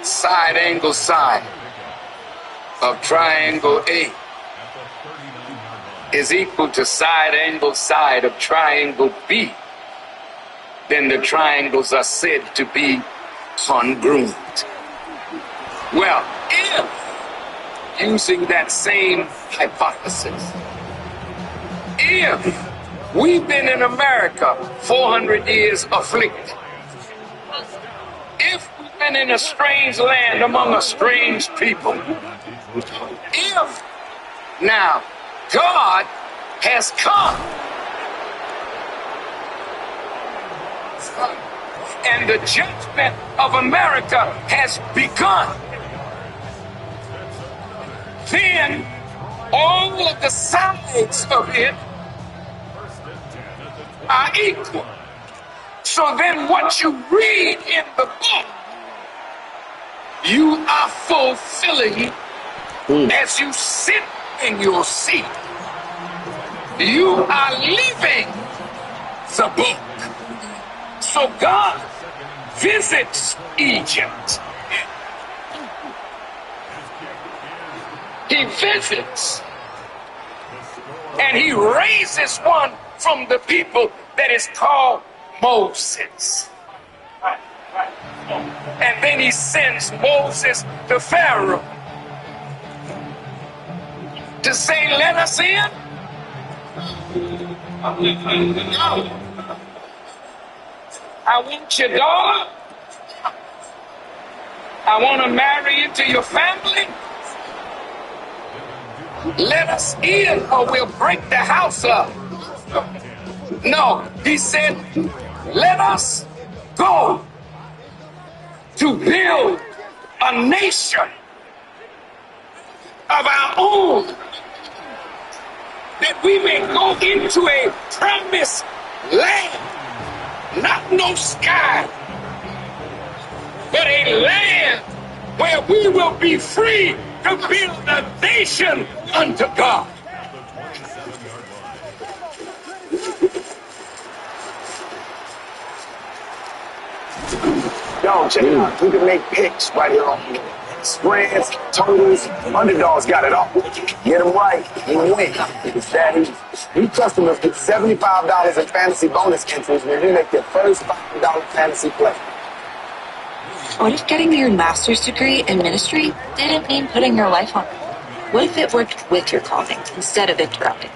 side angle side of triangle A is equal to side angle side of triangle B, then the triangles are said to be congruent. Well, if, using that same hypothesis, if we've been in America 400 years afflicted, if we've been in a strange land among a strange people, if now God has come and the judgment of America has begun, then all of the sides of it are equal. So then what you read in the book, you are fulfilling as you sit in your seat. You are living the book. So God visits Egypt. He visits and he raises one from the people that is called Moses. And then he sends Moses to Pharaoh to say, let us in. No. I want your daughter. I want to marry you to your family. Let us in or we'll break the house up. No, he said, let us go to build a nation of our own, that we may go into a promised land, not no sky, but a land where we will be free to build a nation unto God. Yo, check it out. We can make picks right here on spreads, totals, underdogs got it all. Get them right, you win. It's that easy. New customers get $75 in fantasy bonus entries when you make your first $5 fantasy play. What if getting your master's degree in ministry didn't mean putting your life on hold? What if it worked with your calling instead of interrupting?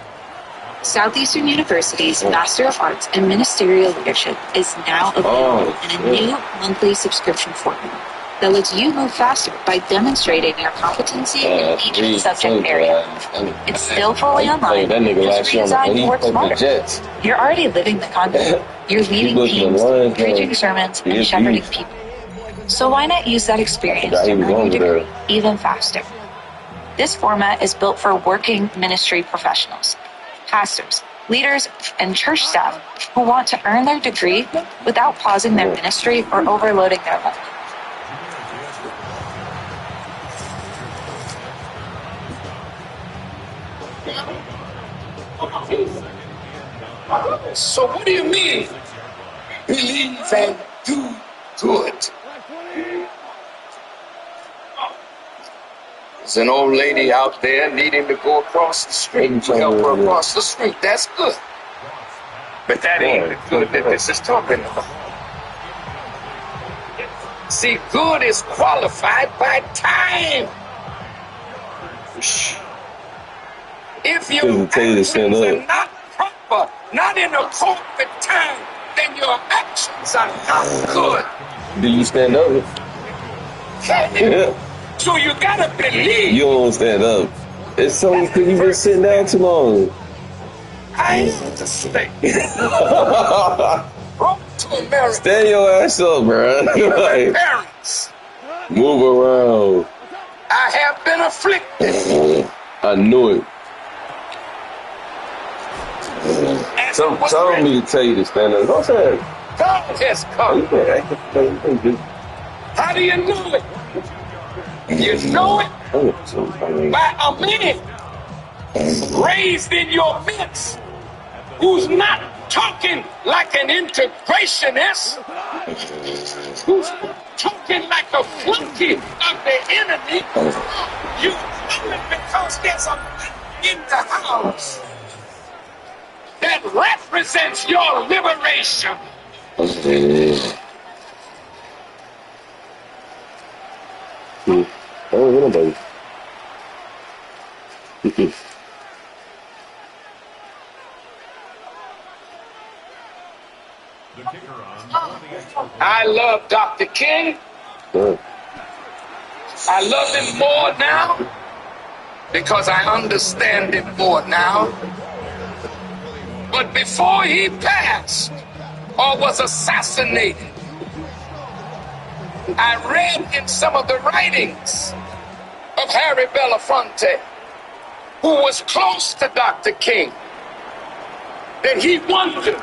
Southeastern University's Master of Arts in Ministerial Leadership is now available in a new monthly subscription formula that lets you move faster by demonstrating your competency in each subject area. It's still fully online, just redesigned to work smarter. You're already living the content. You're leading teams, preaching sermons, and shepherding people. So why not use that experience to earn your degree even faster? This format is built for working ministry professionals, pastors, leaders, and church staff who want to earn their degree without pausing their ministry or overloading their life. So what do you mean? Believe and do good. There's an old lady out there needing to go across the street. We help her across the street. That's good. But that ain't the good that this is talking about. See, good is qualified by time. If your actions are not proper, not in appropriate time, then your actions are not good. Do you stand up? So you gotta believe. You don't stand up. It's so because you've been sitting down too long. I understand. To America. Stand your ass up, bro. Like, Parents. Move around. I have been afflicted. I knew it. Tell me to tell you to stand up. Don't say it. God has come. How do you know it? You know it by a man raised in your midst who's not talking like an integrationist, who's talking like a flunky of the enemy. You know it because there's a man in the house that represents your liberation. Oh, nobody. I love Dr. King. I love him more now because I understand him more now. But before he passed or was assassinated, I read in some of the writings of Harry Belafonte, who was close to Dr. King, that he wondered.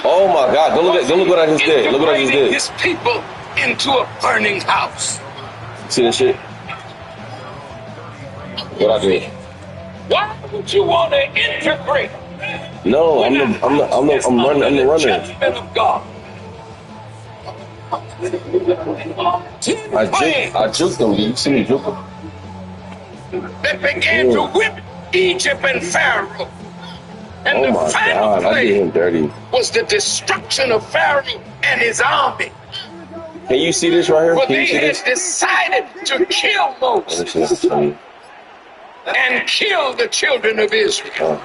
Oh my God! Don't look what I just did. Look what I just did. His people into a burning house. See that shit? What I did? Why would you want to integrate? No, I'm the runner. Judgment of God. I juked them. Did you see me juke them? That began to whip Egypt and Pharaoh. And oh the my final God, I did him dirty. was the destruction of Pharaoh and his army. Can you see this right here? For Can they you see had this? decided to kill Moses and kill the children of Israel.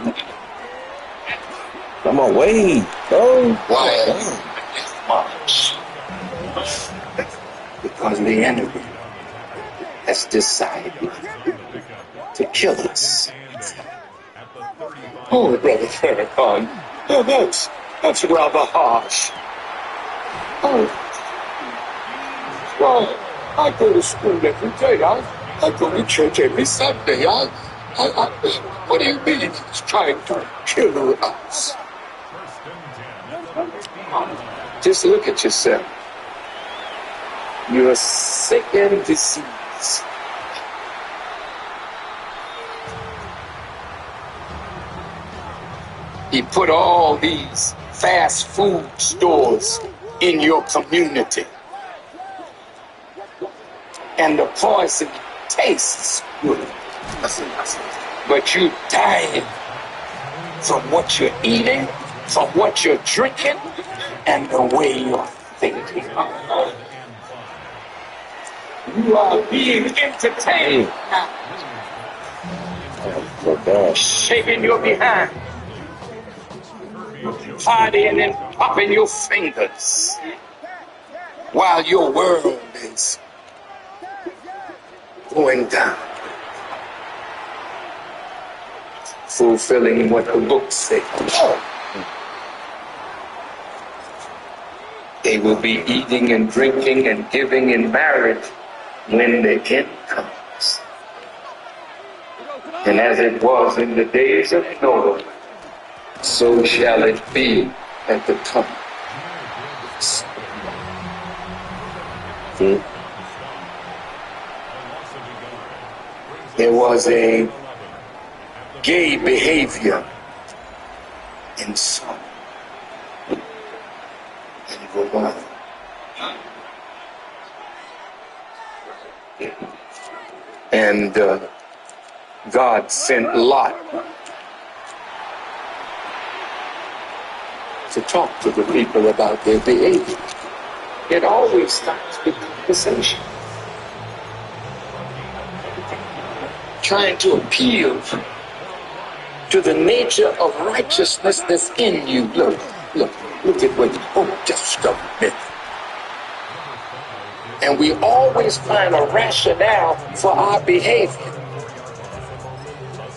I'm on way, bro. Why? Because the enemy has decided to kill us. Oh, Brother Farrakhan, that's rather harsh. Oh, well, I go to school every day. I go to church every Sunday. What do you mean he's trying to kill us? Just look at yourself. You're sick and diseased. He put all these fast food stores in your community. And the poison tastes good. But you dying from what you're eating, from what you're drinking, and the way you're thinking. You are being entertained now. shaking your behind, partying and popping your fingers while your world is going down, fulfilling what the book said. They will be eating and drinking and giving in marriage when the end comes. And as it was in the days of Noah, so shall it be at the coming. There was a gay behavior in some and Gomorrah. And God sent Lot to talk to the people about their behavior. It always starts with conversation. Trying to appeal to the nature of righteousness that's in you. Look at what you just a minute. And we always find a rationale for our behavior.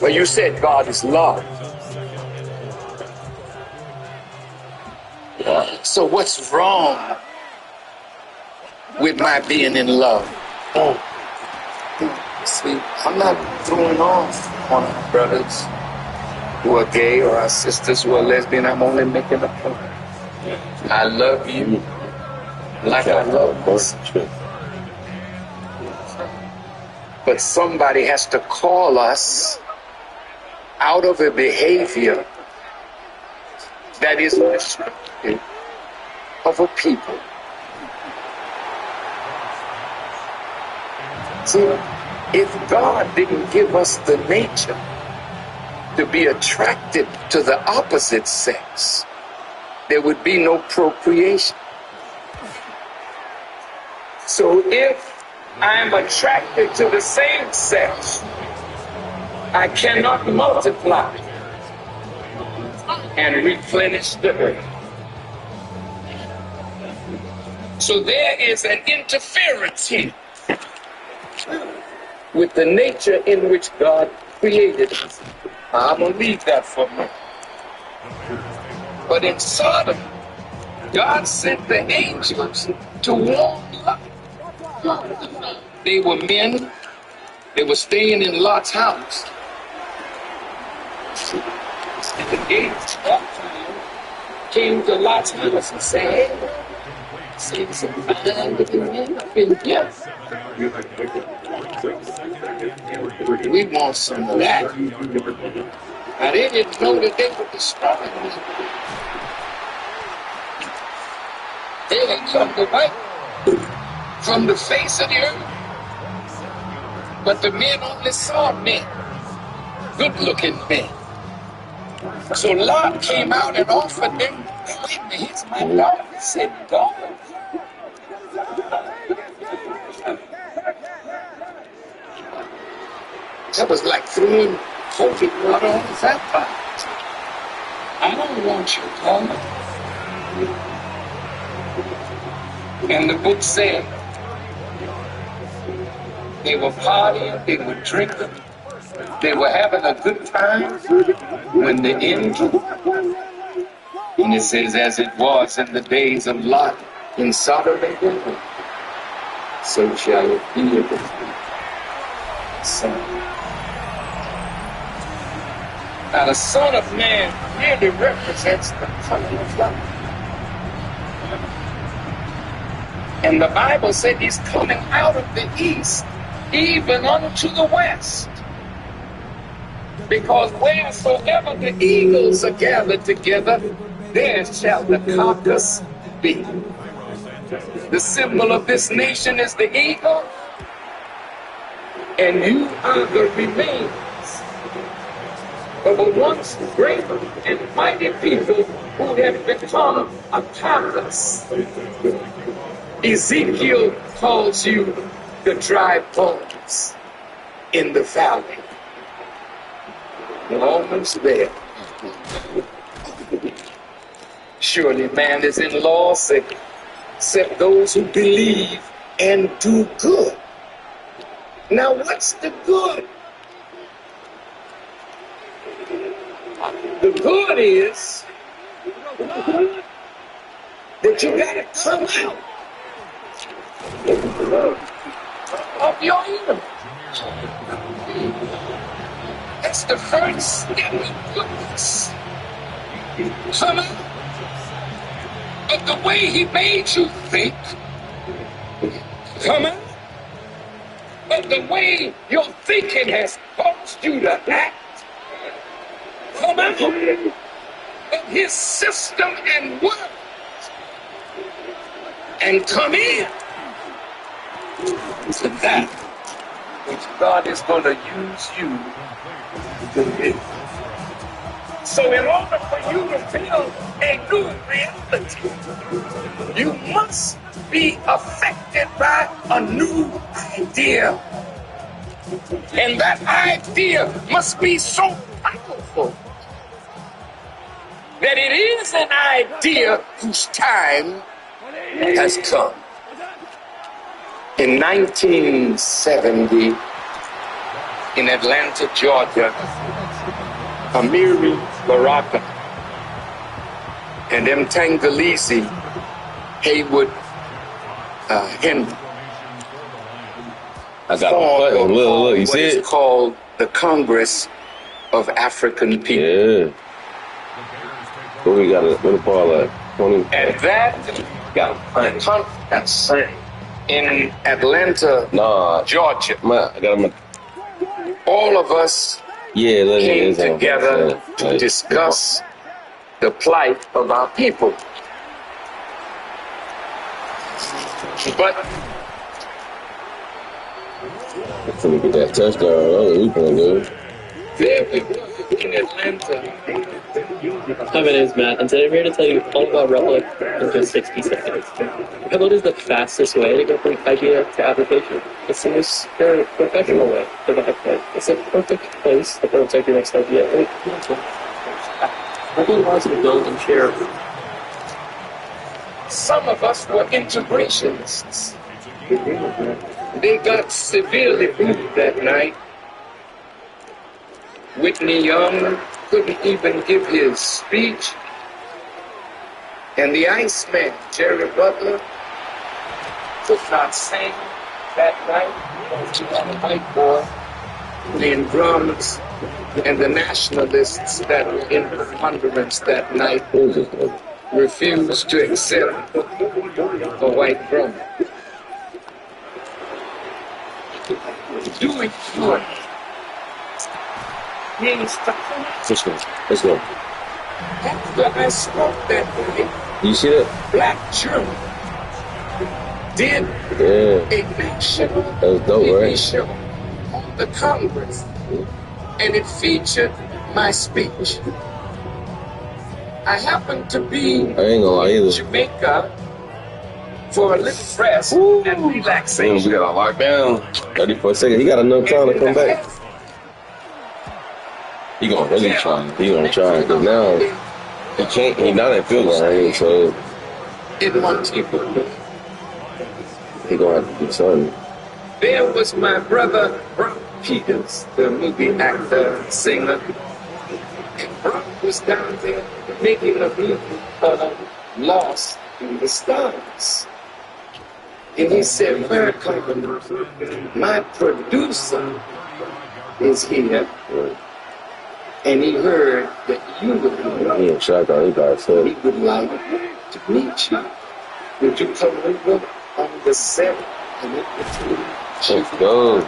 Well, you said God is love. So what's wrong with my being in love? See, I'm not throwing off on our brothers who are gay or our sisters who are lesbian. I'm only making a point. I love you like I love us. But somebody has to call us out of a behavior that is destructive of a people. See, if God didn't give us the nature to be attracted to the opposite sex, there would be no procreation. So if I'm attracted to the same sex, I cannot multiply and replenish the earth. So there is an interference here with the nature in which God created us. I'm going to leave that for a minute. But in Sodom, God sent the angels to warn Lot. They were men. They were staying in Lot's house. And the angels came to Lot's house and said, hey, see some fine looking men up in here. We want some of that. Now they didn't know that they were destroying me. They had come to wipe from the face of the earth. But the men only saw men, good-looking men. So Lot came out and offered them, here's my Lord. He said, God. That was like throwing holy water on the fire. I don't want you, God. And the book said they were partying, they were drinking, they were having a good time when the end came. And it says, as it was in the days of Lot in Sodom and Gomorrah, so shall it be in the Son. Now the Son of Man really represents the coming of life. And the Bible said he's coming out of the east, even unto the west. Because wheresoever the eagles are gathered together, there shall the carcass be. The symbol of this nation is the eagle, and you are the remains of a once great and mighty people who have become a carcass. Ezekiel calls you the dry bones in the valley. You're almost there. Surely man is in loss except those who believe and do good. Now what's the good? The good is that you gotta come out of your enemy. That's the first step in goodness. Come out of the way he made you think. Come out of the way your thinking has caused you to act. Come out of his system and work. And come in to that which God is going to use you to do. So in order for you to build a new reality, you must be affected by a new idea. And that idea must be so powerful that it is an idea whose time has come. In 1970, in Atlanta, Georgia, Amiri Baraka and M. Tangolese Haywood Henry I got a button. Look, you see it? It's called the Congress of African People. Yeah. What we got? What the ball at? 20. And that got a conference in Atlanta, Georgia. I got him. All of us came together to discuss the plight of our people. But let me get that touchdown. Oh, we playing good. There we were in Atlanta. Hi, my name is Matt, and today I'm here to tell you all about Replit in just 60 seconds. Replit is the fastest way to go from idea to application. It's the most professional way to the Replit. It's a perfect place to prototype your next idea. Replit allows you to build and share. Some of us were integrationists. They got severely beat that night. Whitney Young couldn't even give his speech. And the Iceman, Jerry Butler, could not sing that night. He was a white boy playing drums. And the nationalists that were in preponderance that night refused to accept a white drummer. Do it good. Let's go. Let's go. After I spoke that night, You see that? Black German did a national TV show on the Congress, and it featured my speech. I happened to be in Jamaica for a little rest and relaxation. We got a lockdown. 34 seconds. He got enough time to come back. He gonna really try. He gonna try because now he can't. He not in field goal range, so in Montego, he gonna have to do something. there was my brother Brock Peters, the movie actor, singer. And Brock was down there making a movie called Lost in the Stars. And he said, "Welcome, my producer is here." And he heard that you would be he would like to meet you. Would you come over on the 7th? Let's go.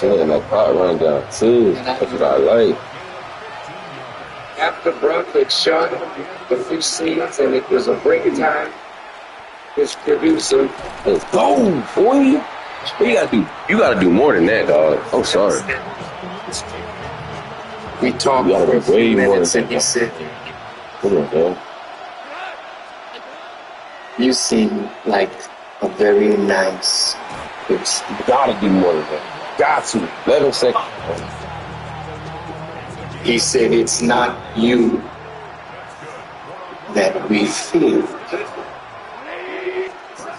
And that pot run down too. That's what I like. After Brock had shot a few scenes and it was a break time, his producer, let's go, boy. You gotta do more than that, dog. I'm sorry. We talked for a few minutes and he said, come on, dog. You seem like a very nice person. You gotta do more than that. Got to. 11 seconds. He said, it's not you that we fear.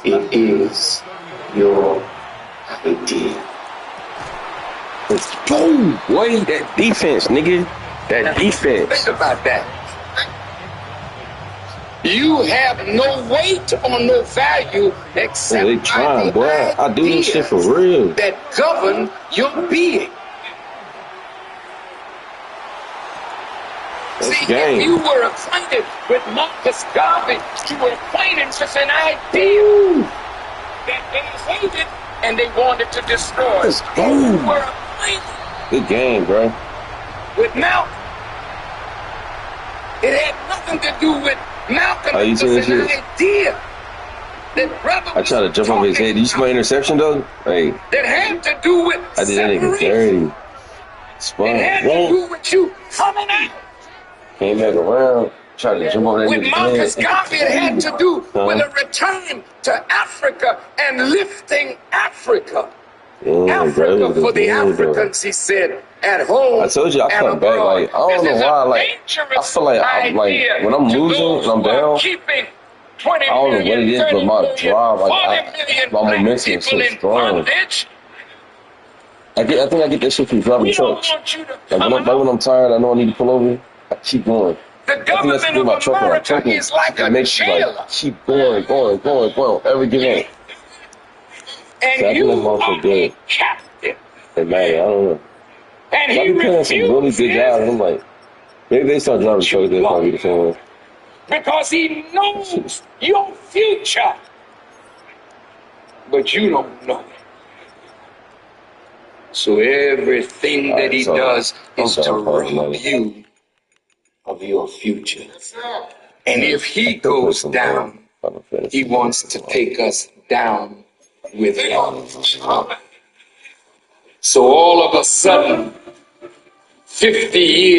It is your idea. Let's go, boy. That defense, nigga. That defense. Think about that. You have no weight or no value except they trying, boy. I do this shit for real. That govern your being. That's See, game. if you were acquainted with Marcus Garvey, you were acquainted with an idea that they hated and they wanted to destroy. Let's go. You were acquainted Good game, bro. with Malcolm. It had nothing to do with Malcolm. Oh, you It seen was this an shit? idea that brother I tried to jump over his head. Did you see my interception, though? Hey, that had to do with I did that nigga dirty. Spun. It had to do with you coming out. Came back around. Tried to jump over that With nigga's Marcus head. Garvey, it had to do with a return to Africa and lifting Africa. Yeah, Africa bro, for the good, bro. Africans, he said, at home. I told you I and come back abroad. like I don't know why. Like I feel like I'm like when I'm losing and I'm down. I don't know what it is, but my drive, like my momentum is so strong. I think I get that shit from driving trucks. Like when I'm tired, I know I need to pull over. I keep going. The government of America is like it makes you like keep going, ever give up. And you are a captive. It matters. I don't know. And I he be playing some really good guys. I'm like, maybe they start driving trucks, they'll probably be the same way. Because he knows your future. But you don't know it. So everything that he does is to rob you of your future. And if he goes down, he wants to take us down with him. So all of a sudden, 50 years